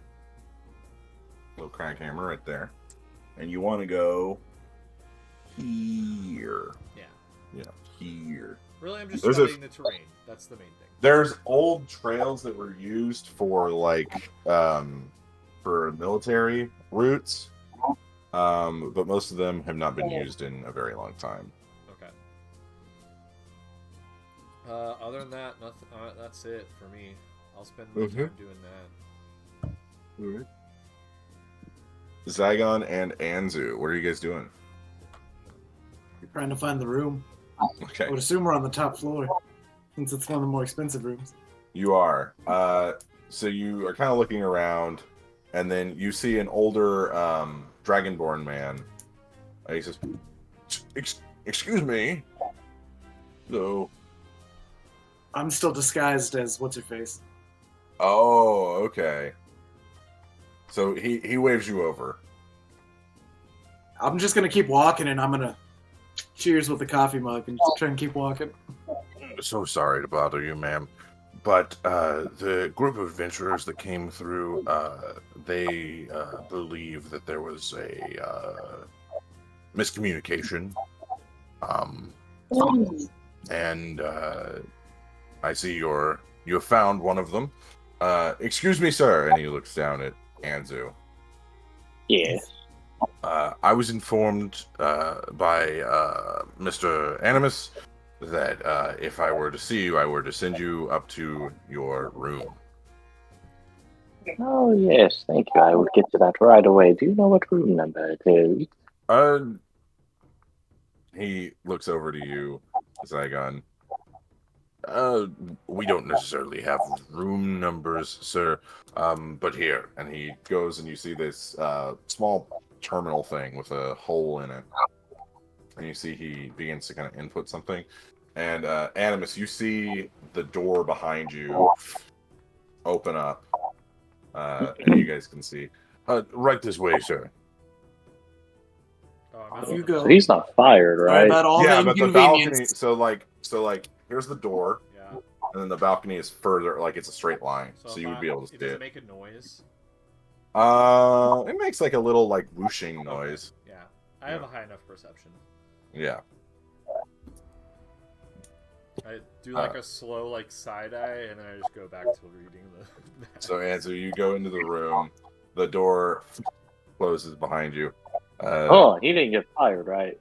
Little Craghammer right there. and you want to go here. Yeah. Yeah, here. Really, I'm just There's studying the terrain. That's the main thing. There's old trails that were used for for military routes, but most of them have not been used in a very long time. Okay. Other than that, nothing. That's it for me. I'll spend my time doing that. All right. Zygon and Anzu, what are you guys doing? Trying to find the room. Okay. I would assume we're on the top floor, since it's one of the more expensive rooms. You are. So you are kind of looking around, and then you see an older Dragonborn man. He says, "Excuse me." So. I'm still disguised as what's-her-face. Oh, okay. So he waves you over. I'm just gonna keep walking, and I'm gonna cheers with the coffee mug and just try and keep walking. So sorry to bother you, ma'am, but the group of adventurers that came through, they believe that there was a miscommunication. And I see you have found one of them. Excuse me, sir, and he looks down at Anzu. Yes. I was informed by Mr. Animus that if I were to see you, I were to send you up to your room. Oh, yes, thank you. I will get to that right away. Do you know what room number it is? He looks over to you, Zygon. We don't necessarily have room numbers, sir. But here, and he goes, and you see this small terminal thing with a hole in it, and you see he begins to kind of input something. And Animus, you see the door behind you open up, and you guys can see. Right this way, sir. If you go. So he's not fired, Sorry right? about all Yeah, the but the inconvenience. balcony. So like, here's the door, Yeah. and then the balcony is further, like it's a straight line, so if you would be able to see does it it. make a noise? It makes like a little like whooshing noise. Yeah. I have a high enough perception. Yeah. I do like a slow like side eye, and then I just go back to reading the. So Anzu, you go into the room. The door closes behind you. Oh, he didn't get fired, right?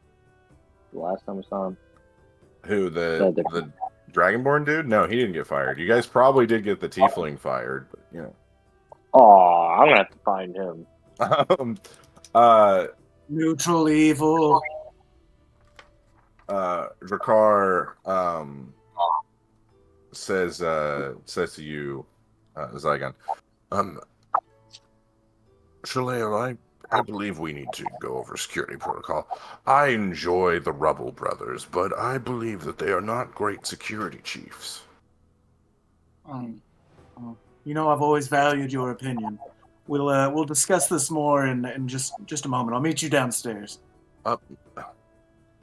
The last time we saw him. Who the Dragonborn dude? No, he didn't get fired. You guys probably did get the Tiefling fired, but you know. Oh, I'm gonna have to find him. Neutral evil. Drakar says to you, Zygon, Shaleo, I believe we need to go over security protocol. I enjoy the Rubble Brothers, but I believe that they are not great security chiefs. You know, I've always valued your opinion. We'll discuss this more in just a moment. I'll meet you downstairs.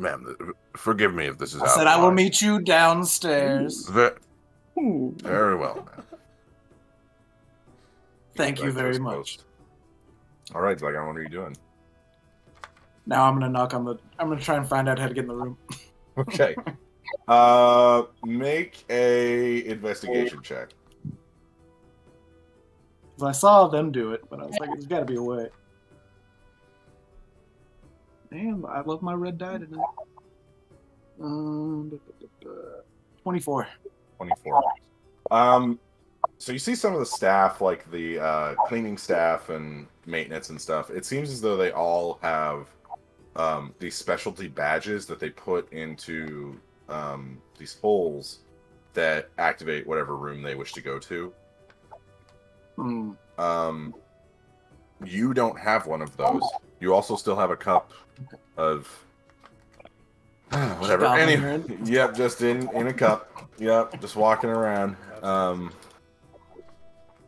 Ma'am, forgive me if this is I out said of I will line. meet you downstairs. Very well, ma'am. Thank you Back to very us much. post. All right, Zygon, what are you doing? Now I'm gonna knock on the. I'm gonna try and find out how to get in the room. Okay. Make a investigation check. 'Cause I saw them do it, but I was like, there's got to be a way. Damn, I love my red dye tonight. 24. 24. So you see some of the staff, like the cleaning staff and maintenance and stuff. It seems as though they all have these specialty badges that they put into these holes that activate whatever room they wish to go to. You don't have one of those. You also still have a cup of whatever. Anyway, yep, just in a cup. Yep, just walking around.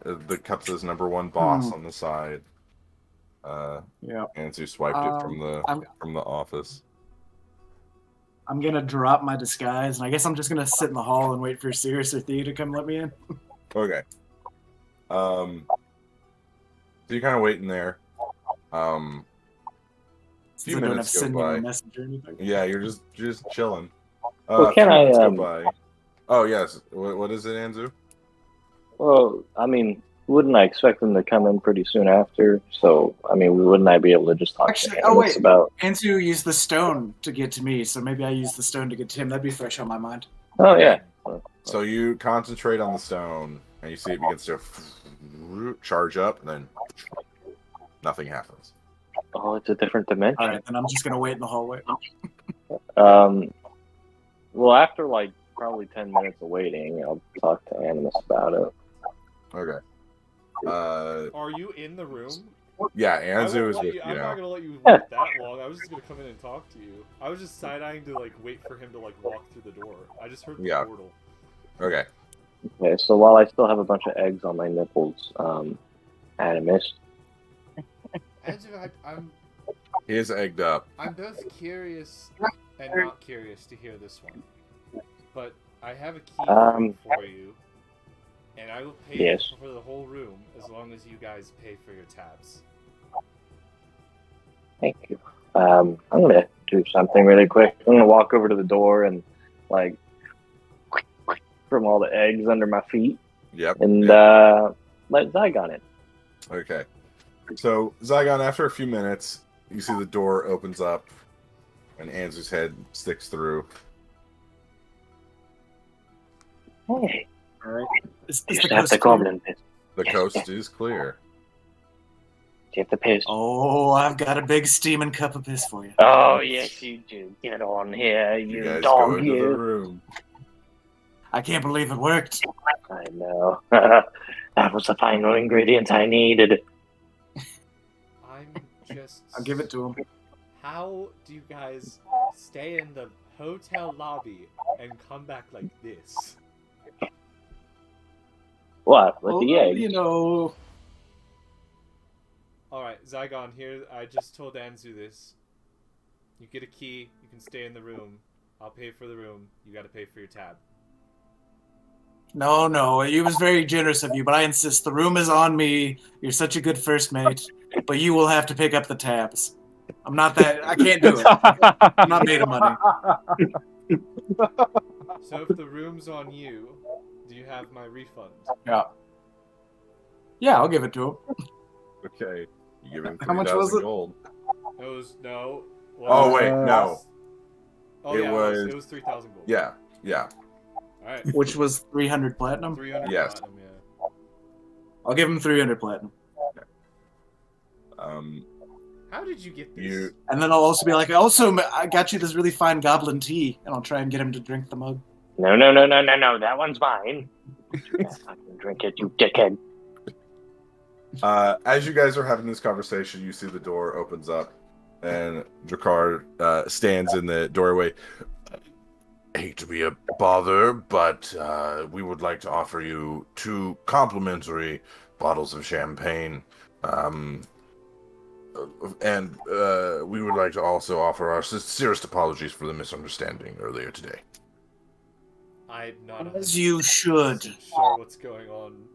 The cup says #1 boss on the side. Yeah. Anzu swiped it from the office. I'm gonna drop my disguise, and I guess I'm just gonna sit in the hall and wait for Sirius or Thea to come let me in. Okay. So you're kind of waiting there. few I don't have minutes to go send you by. a message or anything. Yeah, you're just chilling. Well, A can few I, minutes go by. Oh yes. What is it, Anzu? Well, I mean, wouldn't I expect them to come in pretty soon after? So, I mean, wouldn't I be able to just talk Actually, to oh, Animus wait. about? Anzu used the stone to get to me, so maybe I use the stone to get to him. That'd be fresh on my mind. Oh, yeah. So you concentrate on the stone, and you see it begins to charge up, and then nothing happens. Oh, it's a different dimension. All right, then I'm just gonna wait in the hallway. Well, after like probably 10 minutes of waiting, I'll talk to Animus about it. Okay. Are you in the room? Yeah, Anzu is with I'm you not now. gonna let you wait that long. I was just gonna come in and talk to you. I was just side-eyeing to like wait for him to like walk through the door. I just heard the portal. Okay. Okay, so while I still have a bunch of eggs on my nipples, Animus. Andrew, I'm He is egged up. I'm both curious and not curious to hear this one. But I have a key for you, and I will pay for the whole room as long as you guys pay for your tabs. Thank you. I'm gonna do something really quick. I'm gonna walk over to the door and like from all the eggs under my feet. Yep. And let Zygon in. Okay. So Zygon, after a few minutes, you see the door opens up, and Anzu's head sticks through. Hey. All right. Is You the used to have coast the clear? goblin piss. The coast is clear. Do you have the piss? Oh, I've got a big steaming cup of piss for you. Oh, yes, you do. Get on here, You you guys dog, go into the you. room. I can't believe it worked. I know. That was the final ingredient I needed. I'm just. I'll give it to him. How do you guys stay in the hotel lobby and come back like this? What? With the eggs? You know. Alright, Zygon, here, I just told Anzu this. You get a key, you can stay in the room. I'll pay for the room. You gotta pay for your tab. No, it was very generous of you, but I insist. The room is on me. You're such a good first mate, but you will have to pick up the tabs. I'm not that. I can't do it. I'm not made of money. So if the room's on you, do you have my refund? Yeah, I'll give it to him. Okay. You give him How much was 3,000 it? gold. No. Oh, wait, no. Oh, It yeah, was- it was 3,000 gold. Yeah. Alright. Which was 300 platinum. 300 Yes. platinum, yeah. I'll give him 300 platinum. How did you get this? And then I'll also be like, I got you this really fine goblin tea, and I'll try and get him to drink the mug. No. That one's mine. I can drink it, you dickhead. As you guys are having this conversation, you see the door opens up, and Drakkar stands in the doorway. I hate to be a bother, but we would like to offer you 2 complimentary bottles of champagne. And we would like to also offer our sincerest apologies for the misunderstanding earlier today. I'm not As you should. sure what's going on.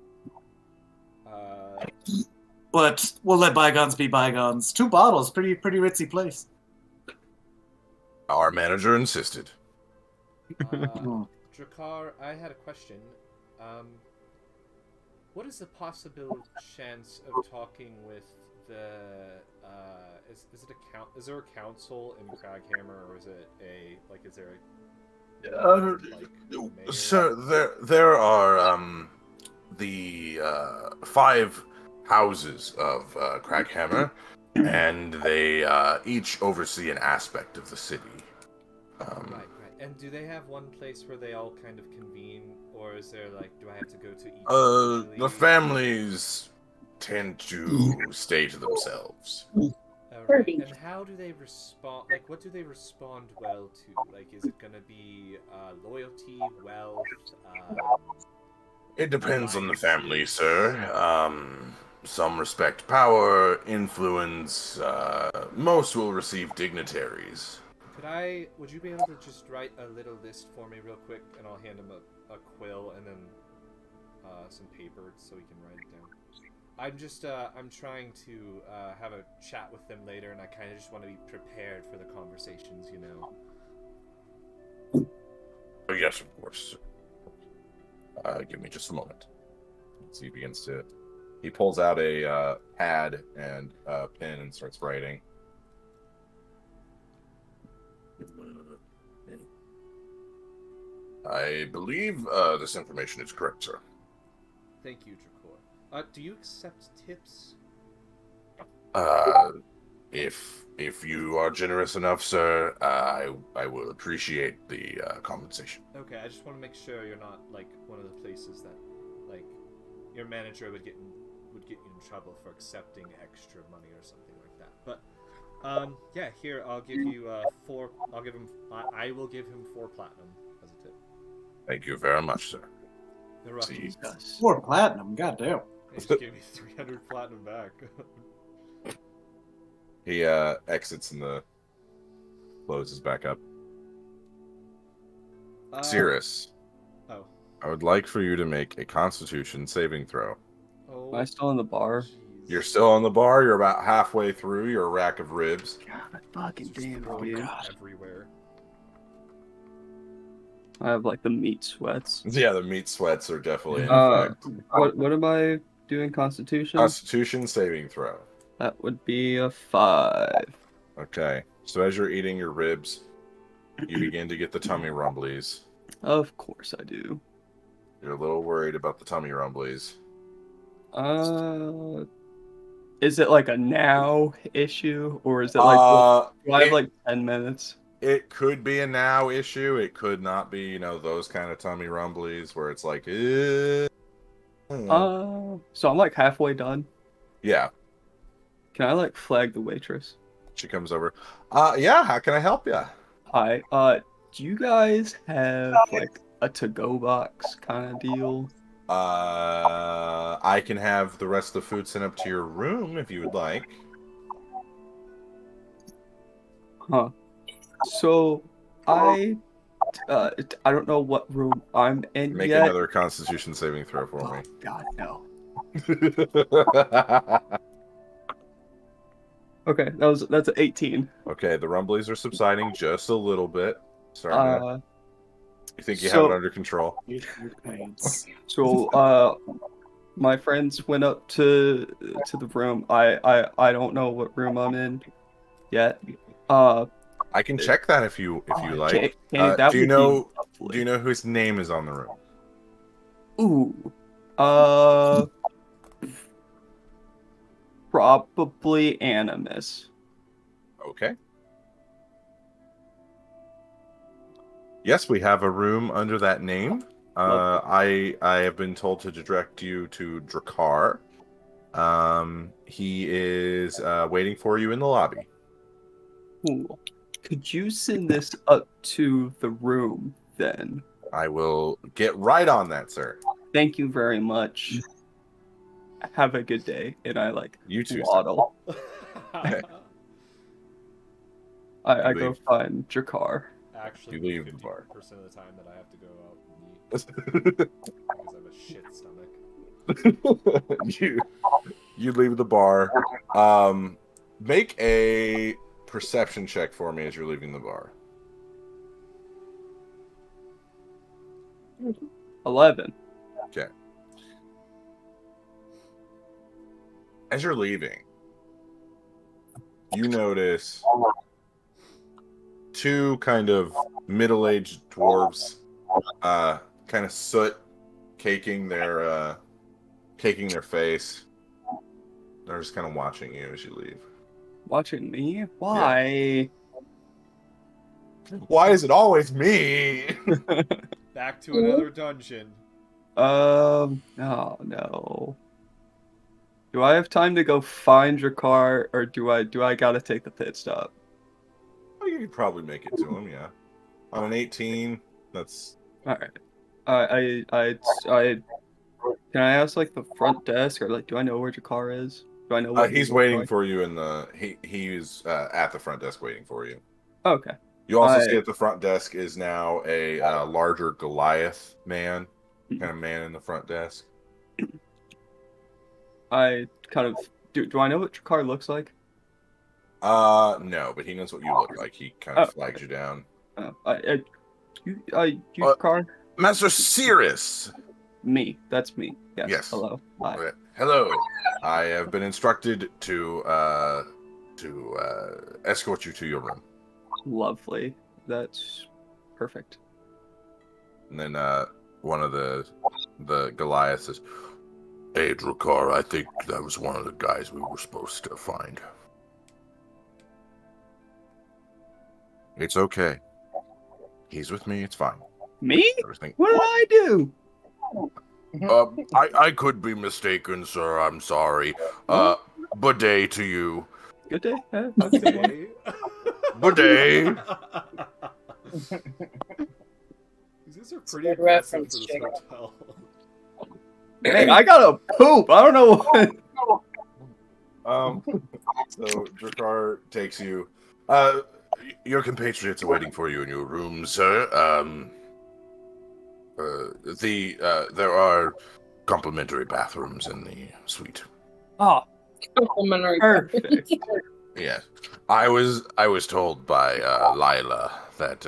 But we'll let bygones be bygones. 2 bottles, pretty ritzy place. Our manager insisted. Drakkar, I had a question. What is the possible chance of talking with the is there a council in Craghammer, or is it is there a Sir, there are the 5 houses of Craghammer, and they each oversee an aspect of the city. Right. And do they have one place where they all kind of convene, or is there do I have to go to each? The families tend to stay to themselves. Right. And how do they respond? What do they respond well to? Is it gonna be loyalty, wealth? It depends on the family, sir. Some respect power, influence. Most will receive dignitaries. Would you be able to just write a little list for me real quick, and I'll hand him a quill and then some paper so he can write it down. I'm just I'm trying to have a chat with them later, and I kind of just want to be prepared for the conversations, you know. Oh, yes, of course. Give me just a moment. So he begins to. He pulls out a pad and a pen and starts writing. I believe this information is correct, sir. Thank you, Dracor. Do you accept tips? If you are generous enough, sir, I will appreciate the compensation. Okay, I just want to make sure you're not like one of the places that like your manager would get you in trouble for accepting extra money or something like that. But yeah, here I'll give you 4. I'll give him. I will give him 4 platinum as a tip. Thank you very much, sir. The rough. 4 platinum, goddamn. He just gave me 300 platinum back. He exits and closes back up. Cirrus. Oh. I would like for you to make a Constitution saving throw. Oh. Am I still in the bar? Geez. You're still on the bar. You're about halfway through your rack of ribs. God, fucking Just damn, throwing dude. everywhere. I have like the meat sweats. Yeah, the meat sweats are definitely in effect. What am I doing? Constitution? Constitution saving throw. That would be a 5. Okay. So as you're eating your ribs, you begin to get the tummy rumblies. Of course I do. You're a little worried about the tummy rumblies. Is it like a now issue, or is it like do I have like 10 minutes? It could be a now issue. It could not be, you know, those kind of tummy rumblies where it's like, So I'm like halfway done. yeah. Can I like flag the waitress? She comes over. Yeah. How can I help you? Hi. Do you guys have like a to-go box kind of deal? I can have the rest of the food sent up to your room if you would like. Huh. So I don't know what room I'm in Make yet. another Constitution saving throw for me. God no. Okay, that's an 18. Okay, the rumblies are subsiding just a little bit. Sorry. You think you have it under control? So my friends went up to the room. I don't know what room I'm in yet. I can check that if you like. Do you know whose name is on the room? Ooh. Probably Animus. Okay. Yes, we have a room under that name. I have been told to direct you to Drakkar. He is waiting for you in the lobby. Cool. Could you send this up to the room then? I will get right on that, sir. Thank you very much. Have a good day. And I like You too, waddle. Okay. I go find Drakkar. Actually, You leave the bar. 50% of the time that I have to go out and eat because I have a shit stomach. you leave the bar. Make a perception check for me as you're leaving the bar. 11. Okay. As you're leaving, you notice 2 kind of middle-aged dwarves, kind of soot caking their face. They're just kind of watching you as you leave. Watching me? Why? Yeah. Why is it always me? Back to another dungeon. Oh no. Do I have time to go find Drakkar, or do I gotta take the pit stop? Oh, you could probably make it to him, yeah. On an 18, that's All right. Can I ask like the front desk, or like do I know where Drakkar is? Do I know what he's waiting for you in the he's at the front desk waiting for you. Okay. You also see at the front desk is now a larger Goliath man, kind of man in the front desk. I kind of do. I know what Drakar looks like? No, but he knows what you look like. He kind of flags you down. You Drakar? Master Cirrus. Me. That's me. Yes. Yes. Hello. Hi. Okay. Hello. I have been instructed to escort you to your room. Lovely. That's perfect. And then one of the Goliath says, "Hey, Drakar, I think that was one of the guys we were supposed to find." It's okay. He's with me. It's fine. Me? Everything. What did I do? I could be mistaken, sir. I'm sorry. Bidet to you. Good day. Have a good one. Bidet. These are pretty Good aggressive reference, for this Jake. hotel. Hey, I gotta poop. I don't know what. So Drakar takes you. Your compatriots are waiting for you in your room, sir. There are complimentary bathrooms in the suite. Oh, Complimentary. perfect. Yeah, I was told by Lila that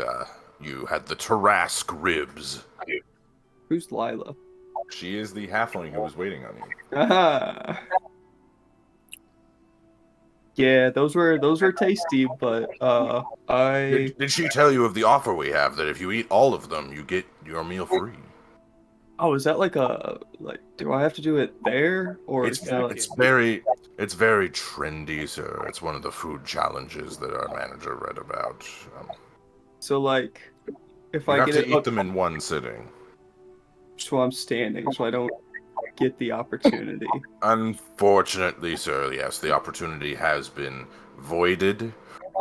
you had the Tarask ribs. Who's Lila? She is the halfling who was waiting on you. Ah. Yeah, those were tasty, but Did she tell you of the offer we have that if you eat all of them, you get your meal free? Oh, is that like do I have to do it there or It's is that like, it's very trendy, sir. It's one of the food challenges that our manager read about. so like if You I have get to it eat them in one sitting. so I'm standing so I don't get the opportunity. Unfortunately, sir, yes, the opportunity has been voided.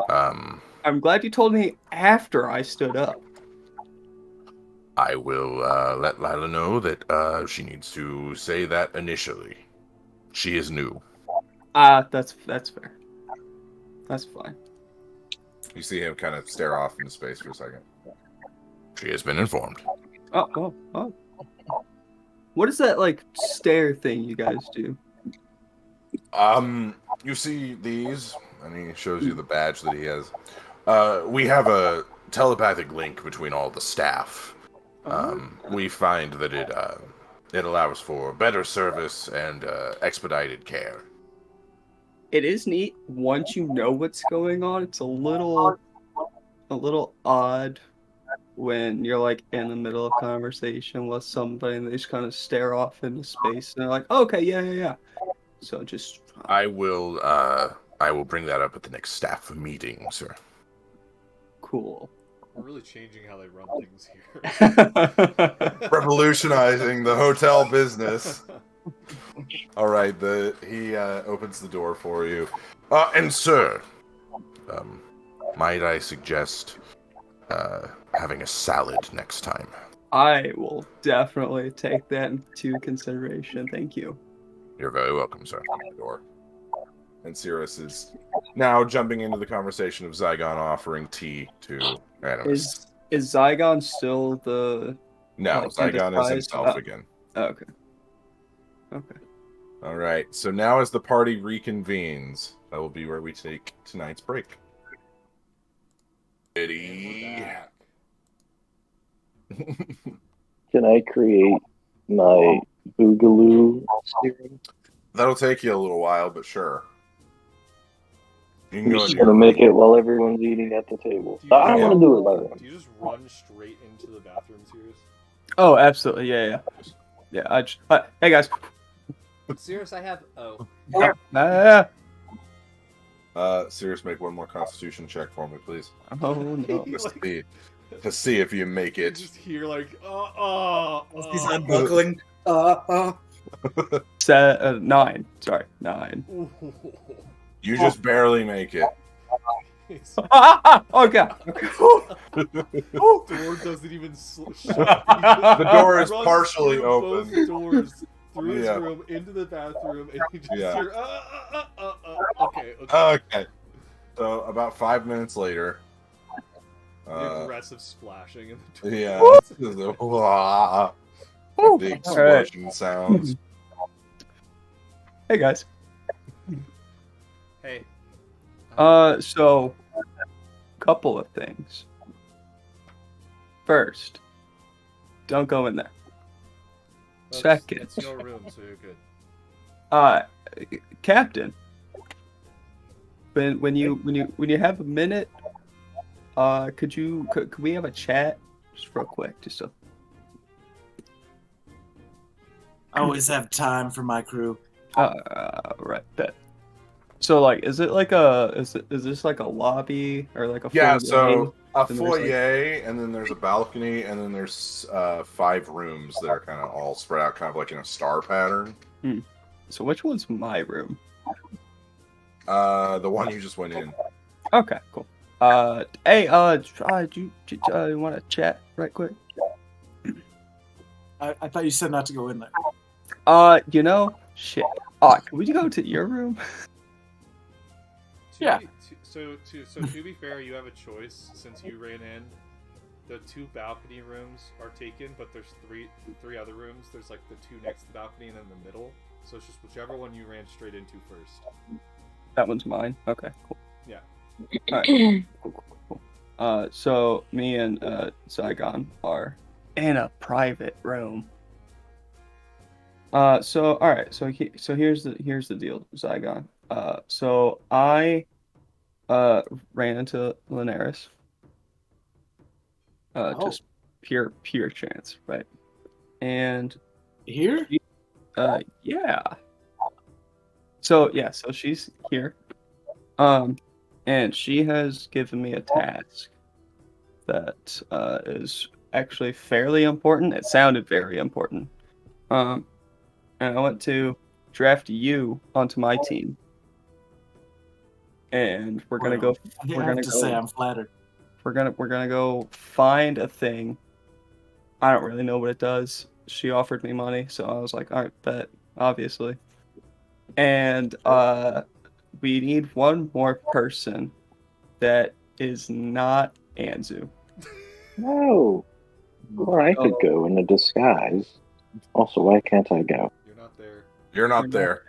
I'm glad you told me after I stood up. I will let Lila know that she needs to say that initially. She is new. That's fair. That's fine. You see him kind of stare off into space for a second. She has been informed. Oh. What is that like stare thing you guys do? You see these, and he shows you the badge that he has. We have a telepathic link between all the staff. We find that it allows for better service and expedited care. It is neat once you know what's going on. It's a little odd when you're like in the middle of conversation with somebody and they just kind of stare off into space and they're like, oh, okay, yeah. So just I will bring that up at the next staff meeting, sir. cool. We're really changing how they run things here. Revolutionizing the hotel business. All right, he opens the door for you. And sir, might I suggest having a salad next time? I will definitely take that into consideration. Thank you. You're very welcome, sir. Open the door. And Cirrus is now jumping into the conversation of Zygon offering tea to Animus. Is Zygon still the... No, Zygon is himself again. Okay. All right, so now as the party reconvenes, that will be where we take tonight's break. Eddie. Can I create my Boogaloo serum? That'll take you a little while, but sure. You can I'm go just into gonna make it while everyone's eating at the table. I don't want to do it by the way. Do you just run straight into the bathroom, Sirius? Oh, absolutely. Yeah. Hey, guys. Sirius, I have... Oh. Cirrus, make one more Constitution check for me, please. Oh, no. To see if you make You it. just hear like, He's unbuckling. 9. Sorry, 9. You just barely make it. Oh, God. The door doesn't even shut. The door is Runs partially through open. Both doors through his Yeah. room into the bathroom, and you just Yeah. hear, Okay. Okay. So about 5 minutes later. The aggressive splashing in the door. Yeah. The explosion sounds. Hey guys. Hey. So, couple of things. First, don't go in there. Second. It's your room, so you're good. Captain. When you have a minute, could we have a chat just real quick, just so. I always have time for my crew. Right, bet. So like, is this like a lobby or like a Yeah, foyer? so a And there's, foyer, and then there's a balcony, and then there's 5 rooms that are kind of all spread out, kind of like in a star pattern. So which one's my room? The one you just went in. Okay, cool. Hey, do you want to chat right quick? I thought you said not to go in there. Shit. Can we go to your room? Yeah. So to be fair, you have a choice since you ran in. The 2 balcony rooms are taken, but there's three other rooms. There's like the 2 next to the balcony and then the middle. So it's just whichever one you ran straight into first. That one's mine. Okay, cool. Yeah. All right. Cool. So me and Zygon are in a private room. So all right. So here's the deal, Zygon. So I ran into Lanarus. Just pure chance, right? And Here? yeah. So she's here. And she has given me a task that is actually fairly important. It sounded very important. And I want to draft you onto my team. And we're gonna go. I have to say I'm flattered. We're gonna go find a thing. I don't really know what it does. She offered me money, so I was like, all right, bet, obviously. And we need one more person that is not Anzu. No. Or I could go in a disguise. Also, why can't I go? You're not there. You're not there.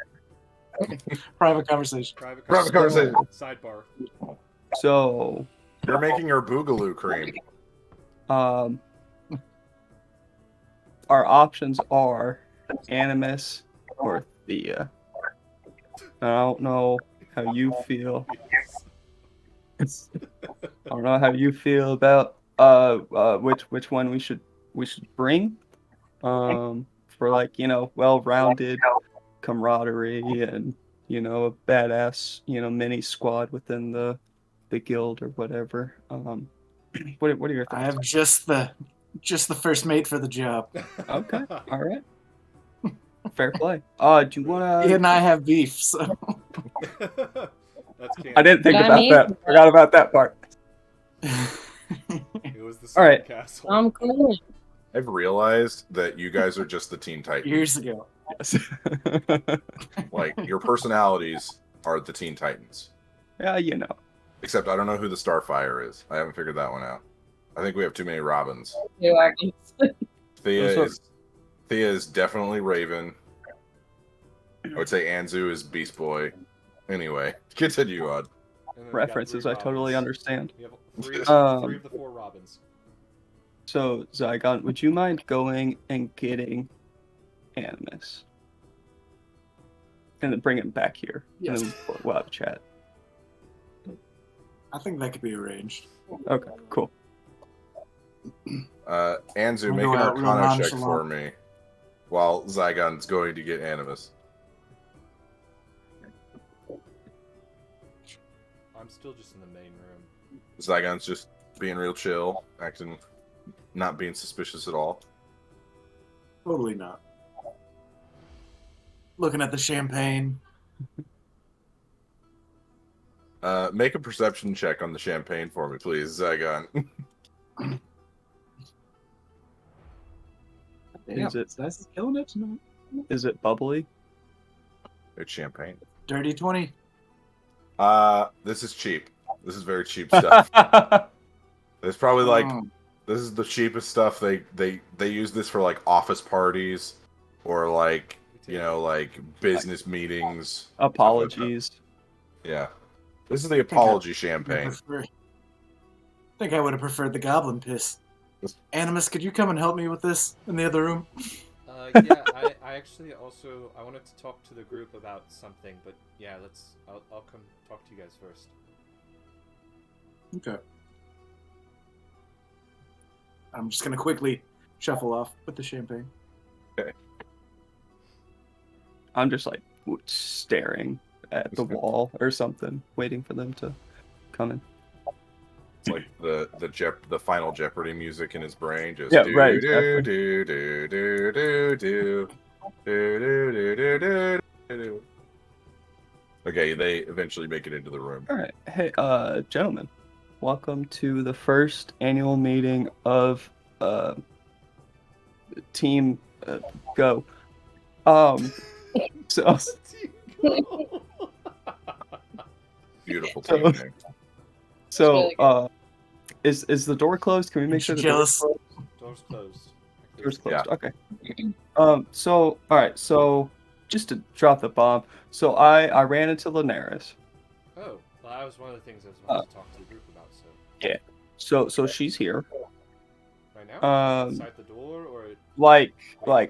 Private conversation. Private conversation. Sidebar. So You're making your boogaloo cream. our options are Animus or Thea. I don't know how you feel. I don't know how you feel about which one we should bring for like, well-rounded camaraderie and a badass mini squad within the guild or whatever. What are your thoughts? I have just the first mate for the job. Okay, all right. Fair play. Do you wanna? He and I have beef, so. That's canon. I didn't think Got about me? that. Forgot about that part. It was the All right. castle. I'm cool. I've realized that you guys are just the Teen Titans. Years ago. Yes. Like, your personalities are the Teen Titans. Yeah, Except I don't know who the Starfire is. I haven't figured that one out. I think we have too many Robins. You are. Thea is definitely Raven. I would say Anzu is Beast Boy. Anyway, continue on. And then we got References, 3 I totally Robins. understand. We have three of the 4 Robins. So, Zygon, would you mind going and getting Animus? And then bring him back here. Yes. And then we'll have a chat. I think that could be arranged. Okay, cool. Anzu, We'll make go an out real Arcana check nonchalant. for me while Zygon's going to get Animus. I'm still just in the main room. Zygon's just being real chill, not being suspicious at all. Totally not. Looking at the champagne. Make a perception check on the champagne for me, please, Zygon. Is it- That's killing it tonight. Is it bubbly? It's champagne. Dirty 20. This is cheap. This is very cheap stuff. It's probably like this is the cheapest stuff. They use this for like office parties or like you know, like business meetings. Apologies. Yeah. This is the apology champagne. I think I would have preferred the goblin piss. Animus, could you come and help me with this in the other room? Yeah, I actually also I wanted to talk to the group about something, but yeah, I'll come talk to you guys first. Okay. I'm just gonna quickly shuffle off with the champagne. Okay. I'm just like staring at the wall or something, waiting for them to come in. It's like the final Jeopardy music in his brain, just Yeah, do, right, do, exactly. do, do, do, do, do, do, do, do, do, do, do. Okay, they eventually make it into the room. All right, hey, gentlemen, welcome to the first annual meeting of Team Go. So Beautiful So- team name. so really is the door closed? Can we make sure the Jealous. Door's closed. door's closed? Yeah. Okay. So all right. So just to drop the bomb. So I ran into Lanarus. Oh, well, that was one of the things I was about to talk to the group about. So So she's here. right now, Um, outside the door, or Like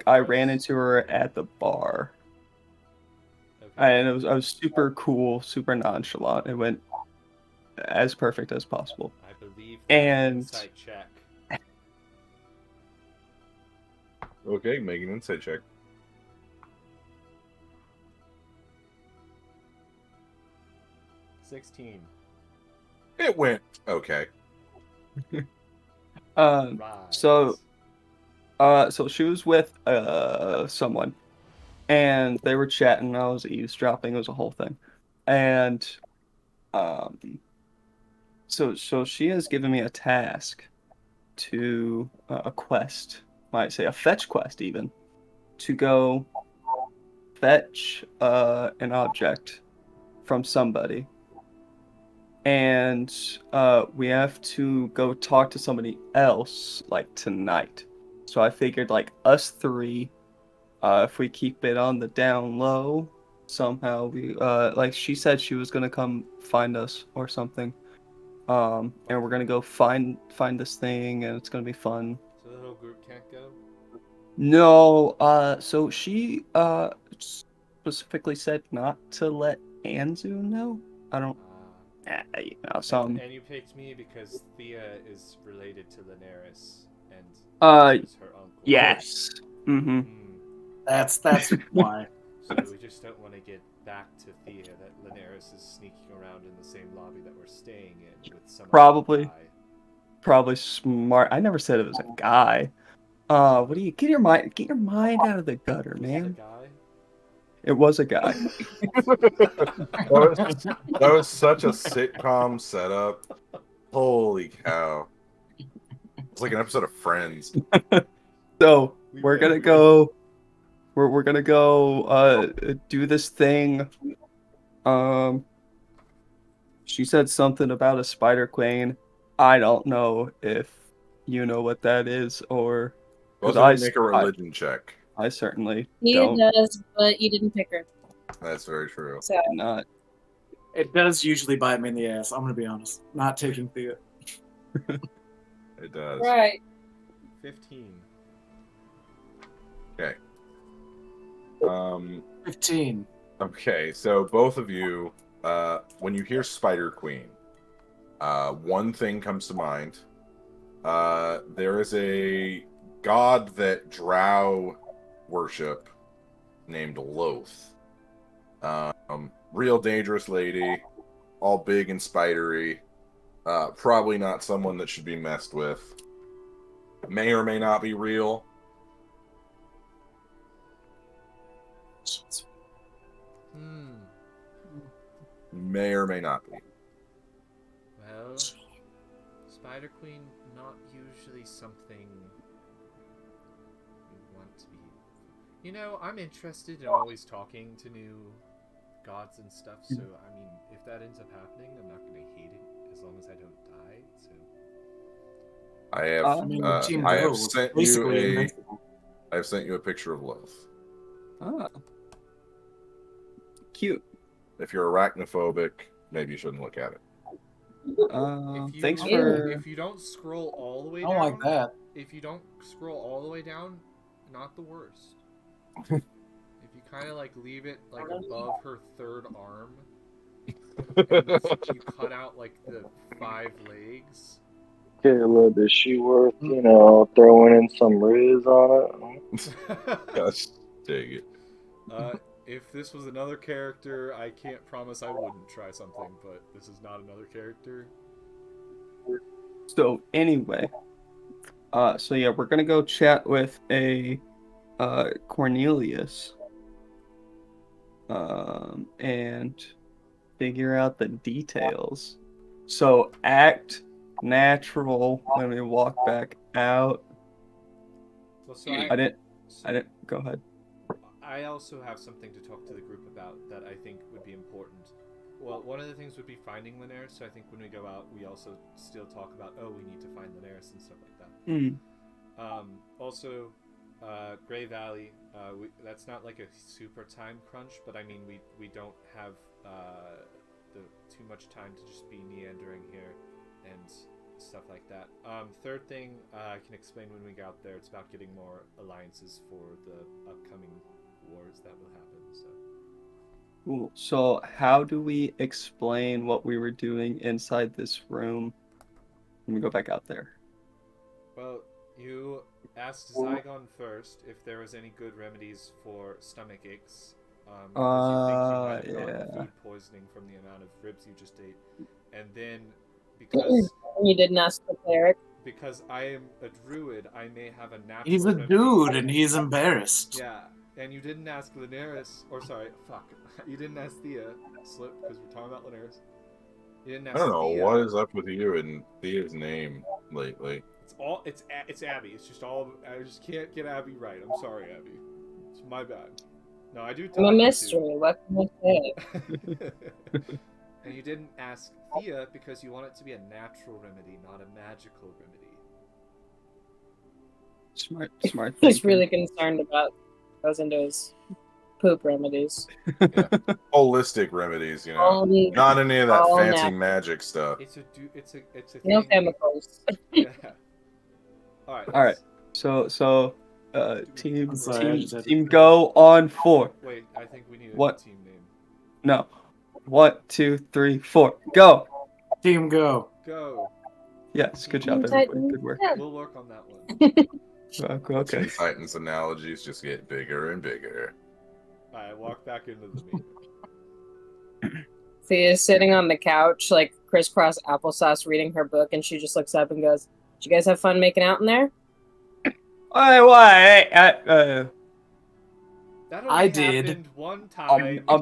I ran into her at the bar. okay. And I was super cool, super nonchalant. It went as perfect as possible. I believe and- insight check. Okay, make an insight check. 16. It went okay. Um, Rise. so she was with someone, and they were chatting. I was eavesdropping. It was a whole thing, and so she has given me a task to a quest, might say a fetch quest even, to go fetch an object from somebody. And we have to go talk to somebody else like tonight. So I figured like us three, if we keep it on the down low, somehow we like she said she was gonna come find us or something. And we're gonna go find this thing, and it's gonna be fun. So the whole group can't go? No, so she specifically said not to let Anzu know. I don't, you know, some. And you picked me because Thea is related to Lanarus, and is her uncle. Yes. Mm-hmm. That's why. So we just don't want to get back to Thea that Lanarus is sneaking around in the same lobby that we're staying in with some Probably. guy. Probably smart. I never said it was a guy. What do you get your mind out of the gutter, Was it a man? guy? It was a guy. That was such a sitcom setup. Holy cow. It's like an episode of Friends. So we're gonna go. We're gonna go do this thing. She said something about a spider queen. I don't know if you know what that is, or Both I of you make a religion check. I certainly He don't. does, but you didn't pick her. That's very true. So Not. It does usually bite me in the ass. I'm gonna be honest. Not taking Thea. It does. right. 15. Okay. 15. Okay, so both of you, when you hear Spider Queen, one thing comes to mind. There is a god that drow worship named Llolth. Real dangerous lady, all big and spidery. Probably not someone that should be messed with. May or may not be real. May or may not be. Well, Spider Queen, not usually something you want to be. You know, I'm interested in always talking to new gods and stuff, so I mean, if that ends up happening, I'm not going to hate it as long as I don't die, so. I have Team I Go have was sent basically you invincible. I have sent you a picture of Llolth. Ah. Cute. If you're arachnophobic, maybe you shouldn't look at it. Thanks for... If you don't scroll all the way I down... don't like that. If you don't scroll all the way down, not the worst. If you kind of like leave it like above her third arm, and you cut out like the 5 legs. Caleb, is she worth, throwing in some riz on it? Gosh, dang it. If this was another character, I can't promise I wouldn't try something, but this is not another character. So anyway, so yeah, we're gonna go chat with a Cornelius, and figure out the details. So act natural when we walk back out. Well, so I didn't. Go ahead. I also have something to talk to the group about that I think would be important. Well, one of the things would be finding Lanarus, so I think when we go out, we also still talk about, we need to find Lanarus and stuff like that. Also, Grey Valley, that's not like a super time crunch, but I mean, we don't have too much time to just be meandering here and stuff like that. Third thing, I can explain when we get out there, it's about getting more alliances for the upcoming wars that will happen, so. Cool. So how do we explain what we were doing inside this room when we go back out there? Well, you asked Zygon first if there was any good remedies for stomach aches. Because you think you might have gotten food poisoning from the amount of ribs you just ate. And then, because... You didn't ask the cleric? Because I am a druid, I may have a natural He's a remedy. dude, and he's embarrassed. Yeah, and you didn't ask Lanarus, or sorry, fuck. You didn't ask Thea, slip, because we're talking about Lanarus. You didn't ask I don't know Thea. what is up with you and Thea's name lately. It's Abby. It's just all. I just can't get Abby right. I'm sorry, Abby. It's my bad. No, I do. I'm a mystery. What can I say? And you didn't ask Thea because you want it to be a natural remedy, not a magical remedy. Smart. He's really concerned about goes into his poop remedies. Yeah. Holistic remedies, not any of that fancy magic stuff. It's a no thing. chemicals. Yeah. All right. So team go on 4. Wait, I think we need What? A team name. No. 1, 2, 3, 4. Go. Team go. Go. Yes, good job, everybody. Good work. We'll work on that one. Okay. Teen Titans analogies just get bigger and bigger. Alright, walk back into the meeting. Thea's sitting on the couch, like crisscross applesauce, reading her book, and she just looks up and goes, "Did you guys have fun making out in there?" That only I did. happened one time. A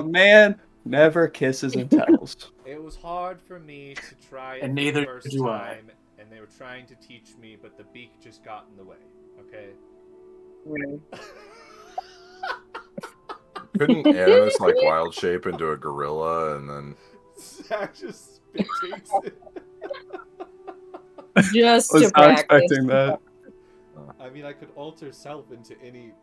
man never kisses and tells. It was hard for me to try it And for neither the first do I. time, and they were trying to teach me, but the beak just got in the way. Okay. Couldn't Annis like wild shape into a gorilla and then? Zach just spit takes it. Just I was to not practice. expecting that. I mean, I could alter self into anything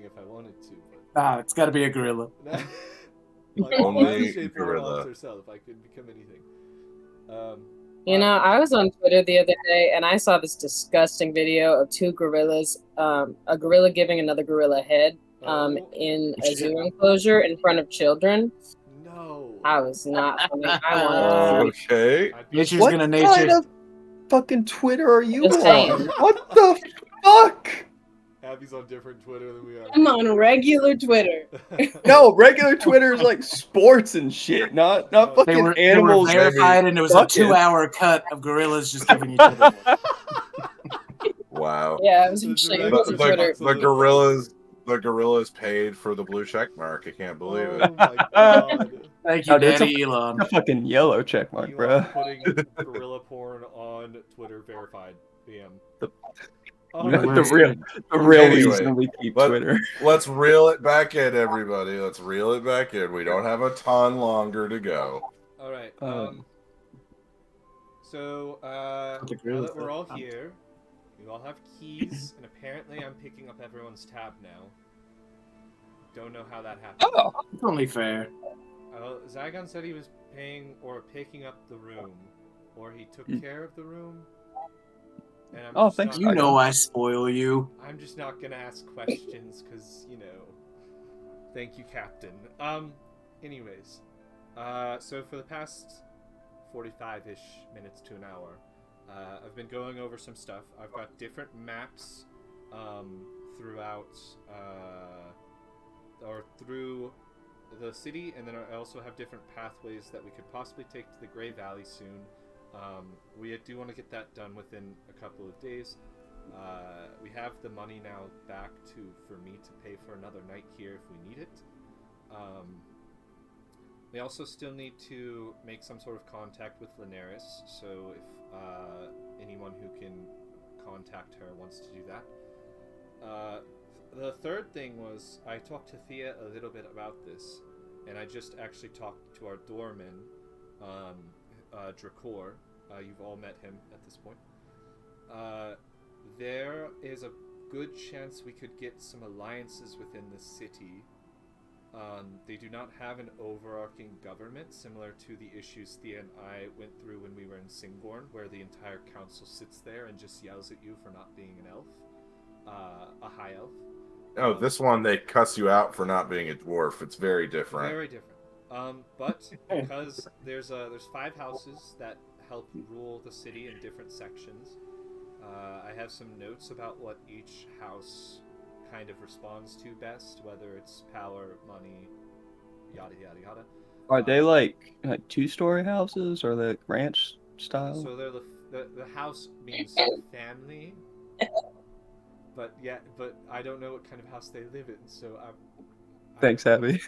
if I wanted to, but It's got to be a gorilla. like, Only shape or gorilla. alter self, I could become anything. I was on Twitter the other day, and I saw this disgusting video of 2 gorillas, a gorilla giving another gorilla a head, in a zoo enclosure in front of children. No. I was not funny. I wanted Okay. Nature's What gonna kind nature. of fucking Twitter are you Just saying. on? What the fuck? Abby's on different Twitter than we are. I'm on regular Twitter. No, regular Twitter is like sports and shit, not They fucking were animals. verified, and it was a Buckets. 2-hour cut of gorillas just giving each other. Wow. Yeah, I was ashamed of Twitter. The gorillas paid for the blue check mark. I can't believe Oh it. my god. Thank you, Oh, that's Daddy Elon. a fucking yellow check mark, bro. Elon putting gorilla porn on Twitter verified. BM. The- Oh, The Where's real Anyway, reason we keep Twitter. Let's reel it back in, everybody. Let's reel it back in. We don't have a ton longer to go. all right. So now that we're all here, you all have keys, and apparently I'm picking up everyone's tab now. don't know how that happened. Oh, It's only fair. Zygon said he was paying or picking up the room, or he took care of the room. And I'm just thanks. not, You know I spoil you. I'm just not gonna ask questions because, you know. Thank you, Captain. Anyways, so for the past 45-ish minutes to an hour, I've been going over some stuff. I've got different maps throughout or through the city, and then I also have different pathways that we could possibly take to the Grey Valley soon. We do want to get that done within a couple of days. We have the money now back for me to pay for another night here if we need it. We also still need to make some sort of contact with Lanarus, so if anyone who can contact her wants to do that. The third thing was I talked to Thea a little bit about this, and I just actually talked to our doorman, Drakor. You've all met him at this point. There is a good chance we could get some alliances within the city. They do not have an overarching government, similar to the issues Thea and I went through when we were in Singborn, where the entire council sits there and just yells at you for not being an elf, a high elf. Oh, this one, they cuss you out for not being a dwarf. It's very different. Very different. But because there's 5 houses that help rule the city in different sections, I have some notes about what each house kind of responds to best, whether it's power, money, yada yada yada. Are they like 2-story houses or the ranch style? So they're the house means family, but I don't know what kind of house they live in, so Thanks, Abby.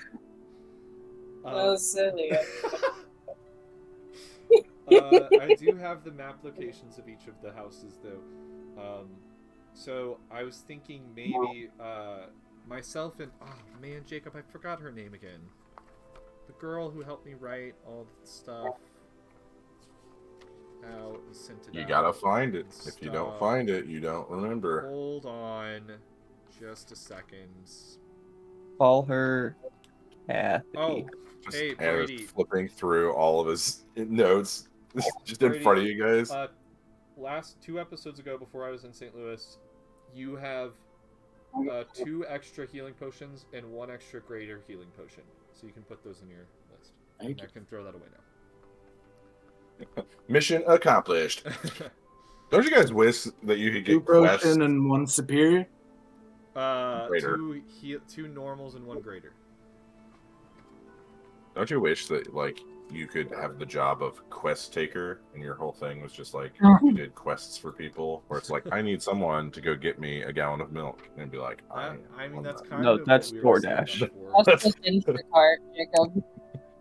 That was silly. I do have the map locations of each of the houses, though. So I was thinking maybe myself and Jacob, I forgot her name again. The girl who helped me write all the stuff out and sent it out. You gotta find it. If you don't find it, you don't remember. Hold on, just a second. Call her Kathy. Oh, Just hey, Aaron's Brady. flipping through all of his notes, just in Brady, front of you guys. Last 2 episodes ago, before I was in St. Louis, you have 2 extra healing potions and 1 extra greater healing potion. So you can put those in your list. Thank you. I can throw that away now. Mission accomplished. Don't you guys wish that you could 2 get quests? potion and 1 superior. Greater. 2 normals and 1 greater. Don't you wish that you could have the job of quest taker, and your whole thing was just you did quests for people, where it's I need someone to go get me a gallon of milk, and be like, I mean, that's kind No, of that's what we were saying DoorDash. before. That's just Instacart, Jacob.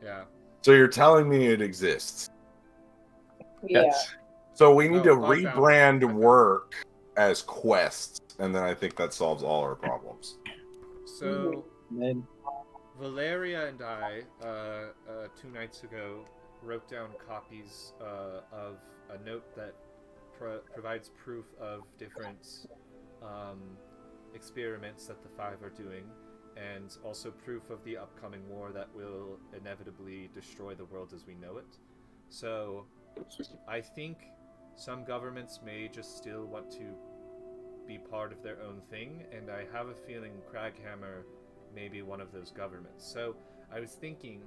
Yeah. So you're telling me it exists. Yeah. Yes. So we need to I found it. rebrand work as quests, and then I think that solves all our problems. So Then Valeria and I, 2 nights ago, wrote down copies of a note that provides proof of different experiments that the 5 are doing, and also proof of the upcoming war that will inevitably destroy the world as we know it. So I think some governments may just still want to be part of their own thing, and I have a feeling Craghammer may be one of those governments. So I was thinking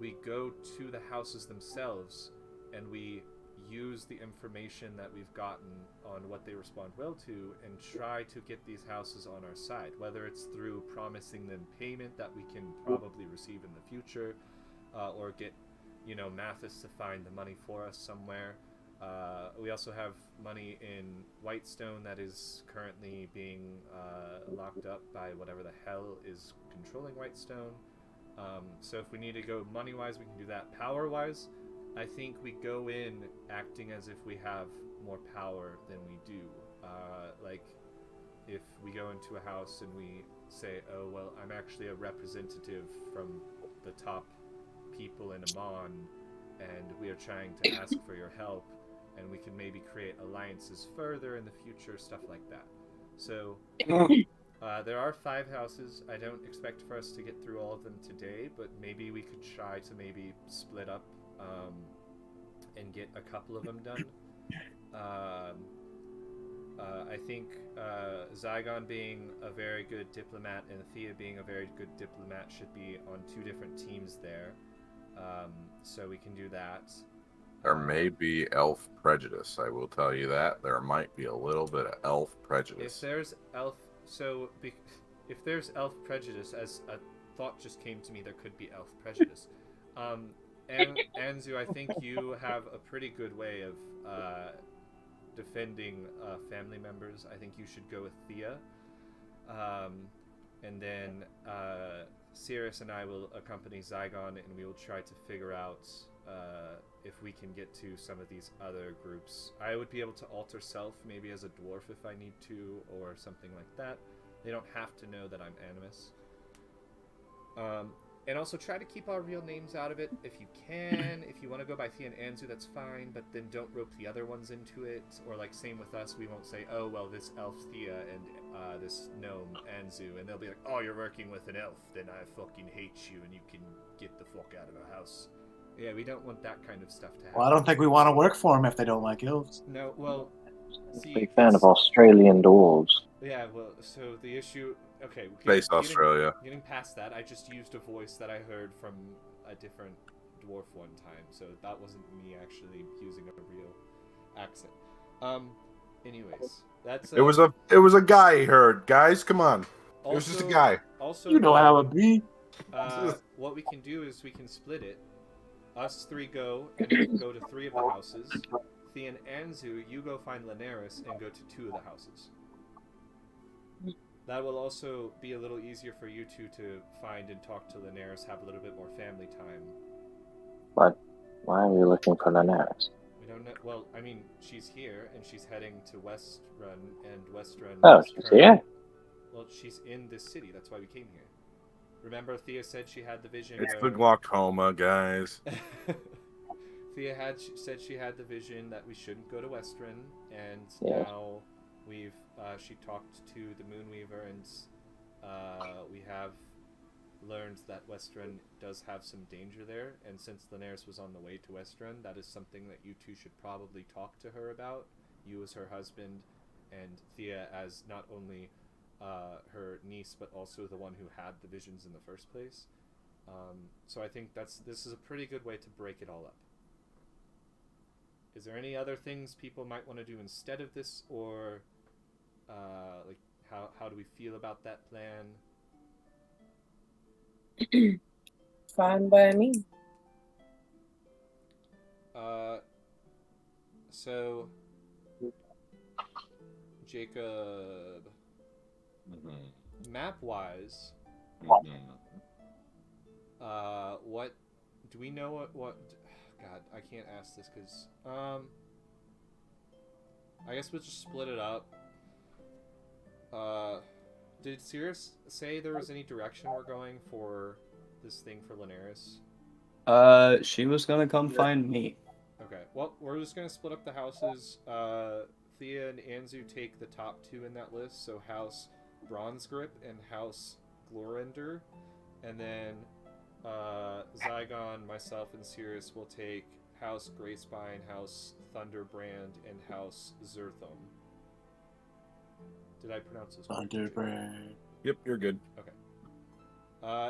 we go to the houses themselves and we use the information that we've gotten on what they respond well to and try to get these houses on our side, whether it's through promising them payment that we can probably receive in the future, or get Mathis to find the money for us somewhere. We also have money in Whitestone that is currently being locked up by whatever the hell is controlling Whitestone. So if we need to go money-wise, we can do that. Power-wise, I think we go in acting as if we have more power than we do. If we go into a house and we say, oh, well, I'm actually a representative from the top people in Amon, and we are trying to ask for your help, and we can maybe create alliances further in the future, stuff like that. So There are 5 houses. I don't expect for us to get through all of them today, but maybe we could try to maybe split up and get a couple of them done. I think Zygon being a very good diplomat and Thea being a very good diplomat should be on 2 different teams there. So we can do that. There may be elf prejudice, I will tell you that. There might be a little bit of elf prejudice. If there's elf prejudice, as a thought just came to me, there could be elf prejudice. And Anzu, I think you have a pretty good way of defending family members. I think you should go with Thea. And then Sirius and I will accompany Zygon, and we will try to figure out if we can get to some of these other groups. I would be able to alter self, maybe as a dwarf if I need to, or something like that. They don't have to know that I'm Animus. And also try to keep our real names out of it if you can. If you want to go by Thea and Anzu, that's fine, but then don't rope the other ones into it. Or like same with us, we won't say, oh, well, this elf Thea and this gnome Anzu, and they'll be like, oh, you're working with an elf, then I fucking hate you and you can get the fuck out of our house. Yeah, we don't want that kind of stuff to happen. Well, I don't think we want to work for them if they don't like elves. No, well, see, Big fan of Australian dwarves. Yeah, well, so the issue... Okay, Based Australia. Getting past that, I just used a voice that I heard from a different dwarf one time, so that wasn't me actually using a real accent. Anyways, that's... It was a guy he heard, guys, come on. Also, it was just a guy. Also, You know how it be. what we can do is we can split it. Us 3 go, and we can go to 3 of the houses. Thea and Anzu, you go find Lanarus and go to 2 of the houses. That will also be a little easier for you 2 to find and talk to Lanarus, have a little bit more family time. But why are we looking for Lanarus? We don't know. Well, I mean, she's here, and she's heading to West Run, and West Run... Oh, she's here? Well, she's in this city. That's why we came here. Remember, Thea said she had the vision. It's the glaucoma, guys. Thea said she had the vision that we shouldn't go to Western, and now we've she talked to the Moonweaver, and we have learned that Western does have some danger there. And since Lanarus was on the way to Western, that is something that you 2 should probably talk to her about. You as her husband, and Thea as not only her niece, but also the one who had the visions in the first place. So I think this is a pretty good way to break it all up. Is there any other things people might want to do instead of this, or like how do we feel about that plan? Fine by me. So Jacob, map-wise, what do we know? What? God, I can't ask this because I guess we'll just split it up. Did Sirius say there was any direction we're going for this thing for Lanarus? She was gonna come find me. Okay, well, we're just gonna split up the houses. Thea and Anzu take the top 2 in that list, so House Bronze Grip and House Glorender, and then Zygon, myself, and Sirius will take House Greyspine, House Thunderbrand, and House Zerthum. Did I pronounce this right? Thunderbrand. Yep, you're good. Okay.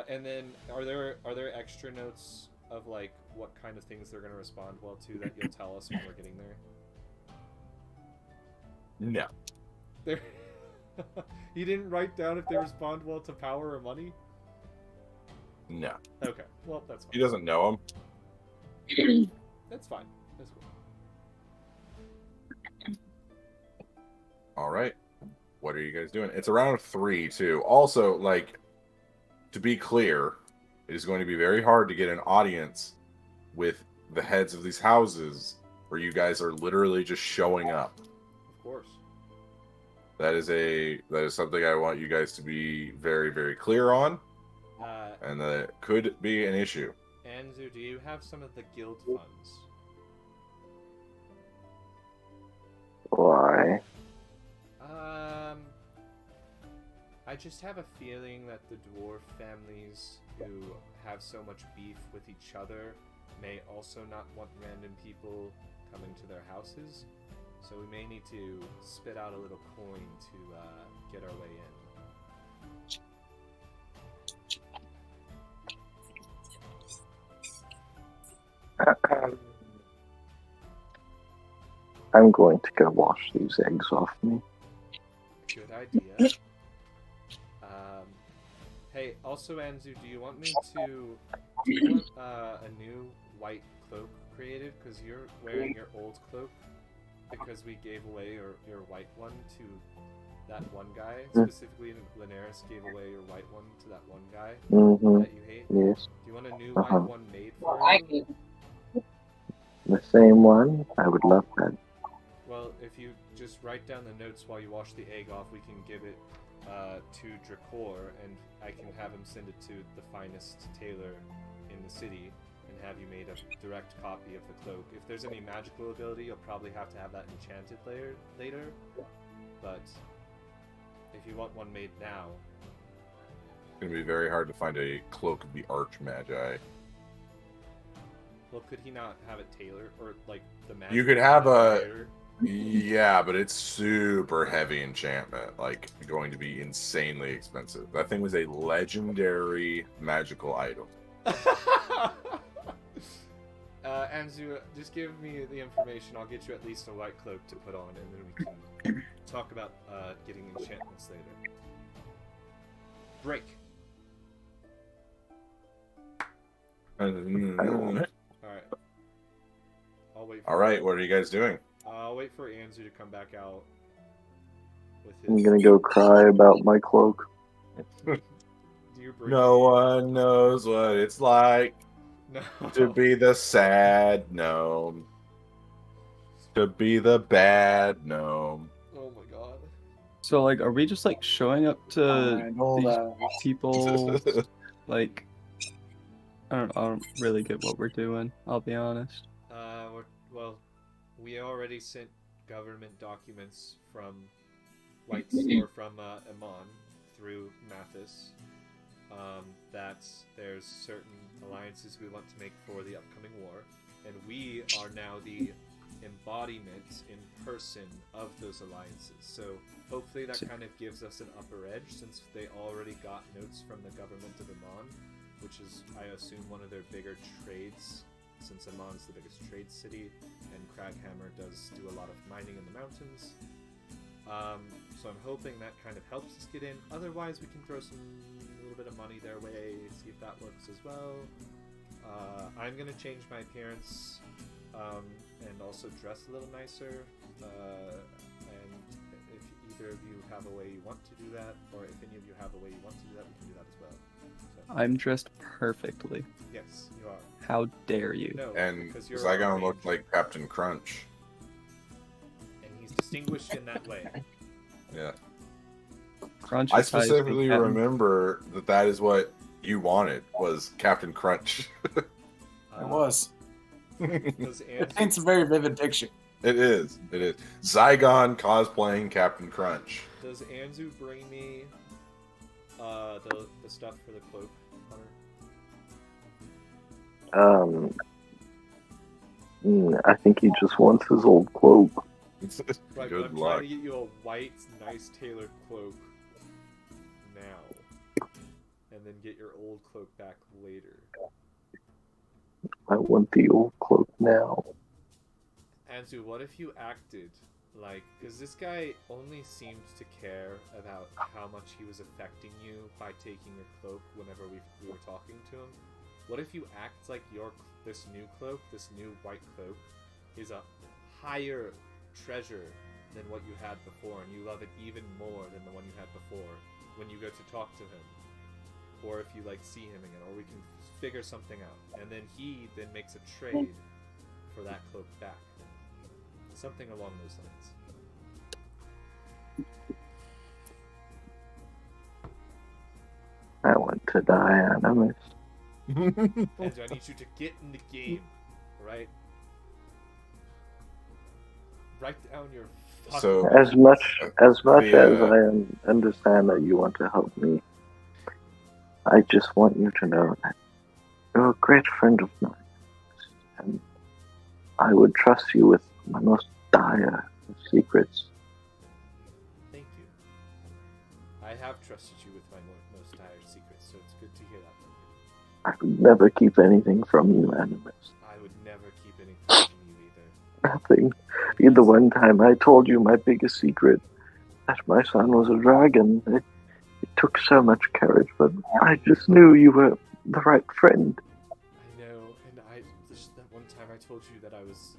And then are there extra notes of like what kind of things they're going to respond well to that you'll tell us when we're getting there? No. There. You didn't write down if they respond well to power or money? No. Okay. Well, that's fine. He doesn't know him. That's fine. That's cool. All right. What are you guys doing? It's around 3 too. Also, like, to be clear, it is going to be very hard to get an audience with the heads of these houses where you guys are literally just showing up. Of course. That is something I want you guys to be very, very clear on. And that could be an issue. Anzu, do you have some of the guild funds? Why? I just have a feeling that the dwarf families who have so much beef with each other may also not want random people coming to their houses. So we may need to spit out a little coin to get our way in. I'm going to go wash these eggs off me. Good idea. Hey, also Anzu, do you want a new white cloak created? Because you're wearing your old cloak because we gave away your white one to that one guy. Specifically, Lanarus gave away your white one to that one guy that you hate. Yes. Do you want a new white one made for you? The same one? I would love that. Well, if you just write down the notes while you wash the egg off, we can give it to Drakor, and I can have him send it to the finest tailor in the city and have you made a direct copy of the cloak. If there's any magical ability, you'll probably have to have that enchanted later, but if you want one made now... It's going to be very hard to find a cloak of the Archmagi. Well, could he not have it tailored, or like the magic? You could have a... Yeah, but it's super heavy enchantment. Like, going to be insanely expensive. That thing was a legendary magical item. Anzu, just give me the information. I'll get you at least a white cloak to put on, and then we can talk about getting enchantments later. Break. Alright. I'll wait for Alright, what are you guys doing? I'll wait for Anzu to come back out with his... I'm gonna go cry about my cloak. No one knows what it's like to be the sad gnome. To be the bad gnome. Oh my god. So, like, are we just, like, showing up to these people? Like, I don't really get what we're doing, I'll be honest. Well, we already sent government documents from Amon through Mathis. That there's certain alliances we want to make for the upcoming war, and we are now the embodiment in person of those alliances. So hopefully that kind of gives us an upper edge, since they already got notes from the government of Amon, which is, I assume, one of their bigger trades, since Amon's the biggest trade city, and Craghammer does do a lot of mining in the mountains. So I'm hoping that kind of helps us get in. Otherwise, we can throw a little bit of money their way, see if that works as well. I'm gonna change my appearance and also dress a little nicer. And if either of you have a way you want to do that, or if any of you have a way you want to do that, we can do that as well. So. I'm dressed perfectly. Yes, you are. How dare you? No, and Zygon looked like Captain Crunch. And he's distinguished in that way. Yeah. Crunch I specifically remember that is what you wanted, was Captain Crunch. It was. It paints a very vivid picture. It is. Zygon cosplaying Captain Crunch. Does Anzu bring me the stuff for the cloak, Hunter? I think he just wants his old cloak. Right, Good I'm luck. trying to get you a white, nice tailored cloak now, and then get your old cloak back later. I want the old cloak now. Anzu, what if you acted like, because this guy only seemed to care about how much he was affecting you by taking your cloak whenever we were talking to him. What if you act like this new cloak, this new white cloak, is a higher treasure than what you had before, and you love it even more than the one you had before when you go to talk to him, or if you like see him again, or we can figure something out, and then he then makes a trade for that cloak back, something along those lines. I want to die anonymous. And I need you to get in the game, right? Write down your So As much as the, I understand that you want to help me, I just want you to know that you're a great friend of mine, and I would trust you with my most dire of secrets. Thank you. I have trusted you with my most dire secrets, so it's good to hear that from you. I would never keep anything from you, Animus. I would never keep anything from you either. Nothing. The one time I told you my biggest secret, that my son was a dragon. It took so much courage, but I just knew you were the right friend. I know, and that one time I told you that I was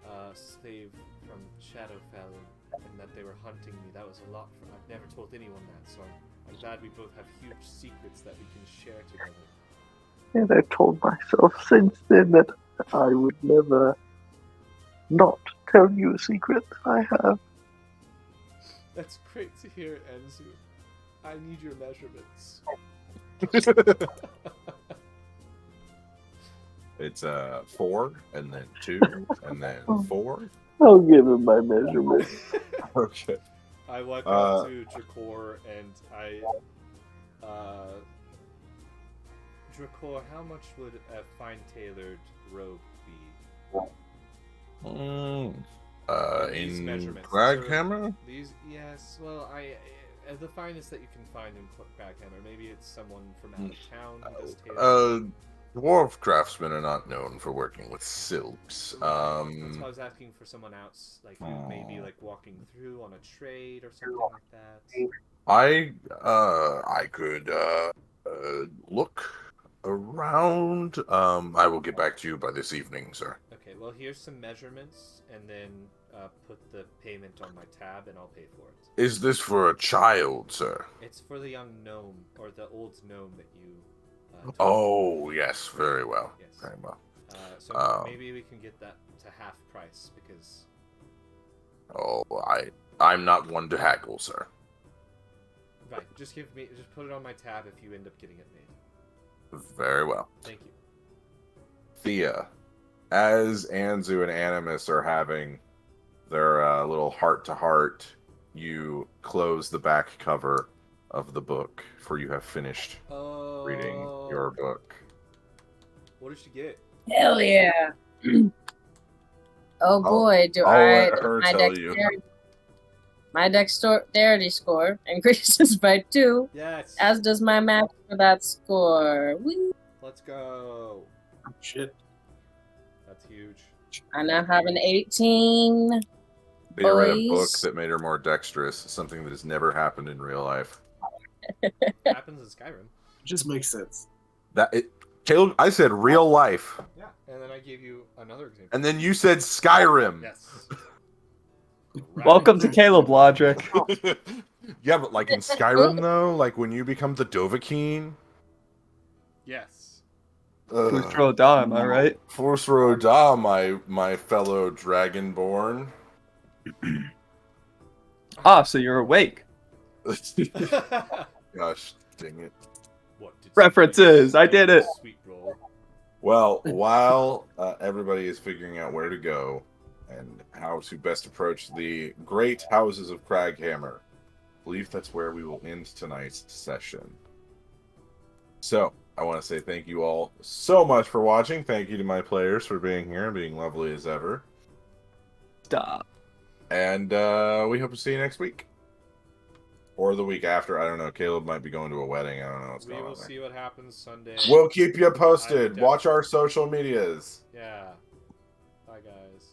a slave from Shadowfell, and that they were hunting me. That was a lot. I've never told anyone that, so I'm glad we both have huge secrets that we can share together. And I've told myself since then that I would never not tell you a secret that I have. That's great to hear, Enzu. I need your measurements. It's 4, and then 2, and then 4. I'll give him my measurement. Okay. I walk up to Drakor and Drakor, how much would a fine-tailored robe be? These In measurements. Craghammer? These, yes. Well, the finest that you can find in Craghammer. Maybe it's someone from out of town who does tailoring. Dwarf craftsmen are not known for working with silks. That's why I was asking for someone else, like who may be like walking through on a trade or something like that. I could look around. I will get back to you by this evening, sir. Okay, well here's some measurements, and then put the payment on my tab, and I'll pay for it. Is this for a child, sir? It's for the young gnome, or the old gnome that you. Oh yes, very well. Yes. Very well. So maybe we can get that to half price because. Oh, I'm not one to haggle, sir. Right, just put it on my tab if you end up getting it made. Very well. Thank you. Thea, as Anzu and Animus are having their little heart-to-heart, you close the back cover of the book, for you have finished reading your book. What did she get? Hell yeah. Oh boy, I'll let her tell you. My dexterity score increases by 2. Yes. As does my match for that score. Whee! Let's go. Shit. That's huge. I now have an 18. Thea read a book that made her more dexterous, something that has never happened in real life. Happens in Skyrim. It just makes sense. Caleb, I said real life. Yeah, and then I gave you another example. And then you said Skyrim. Yes. Welcome to Caleb logic. Yeah, but like in Skyrim though, like when you become the Dovahkiin. Yes. Force Roda, am I right? Force Roda, my fellow Dragonborn. So you're awake. Gosh, dang it. References, I did it. Sweet roll. Well, while everybody is figuring out where to go and how to best approach the great houses of Craghammer, I believe that's where we will end tonight's session. So, I want to say thank you all so much for watching. Thank you to my players for being here and being lovely as ever. Stop. And we hope to see you next week. Or the week after. I don't know. Caleb might be going to a wedding. I don't know what's going on. We will there. see what happens Sunday. We'll keep you posted. Watch our social medias. Yeah. Bye, guys.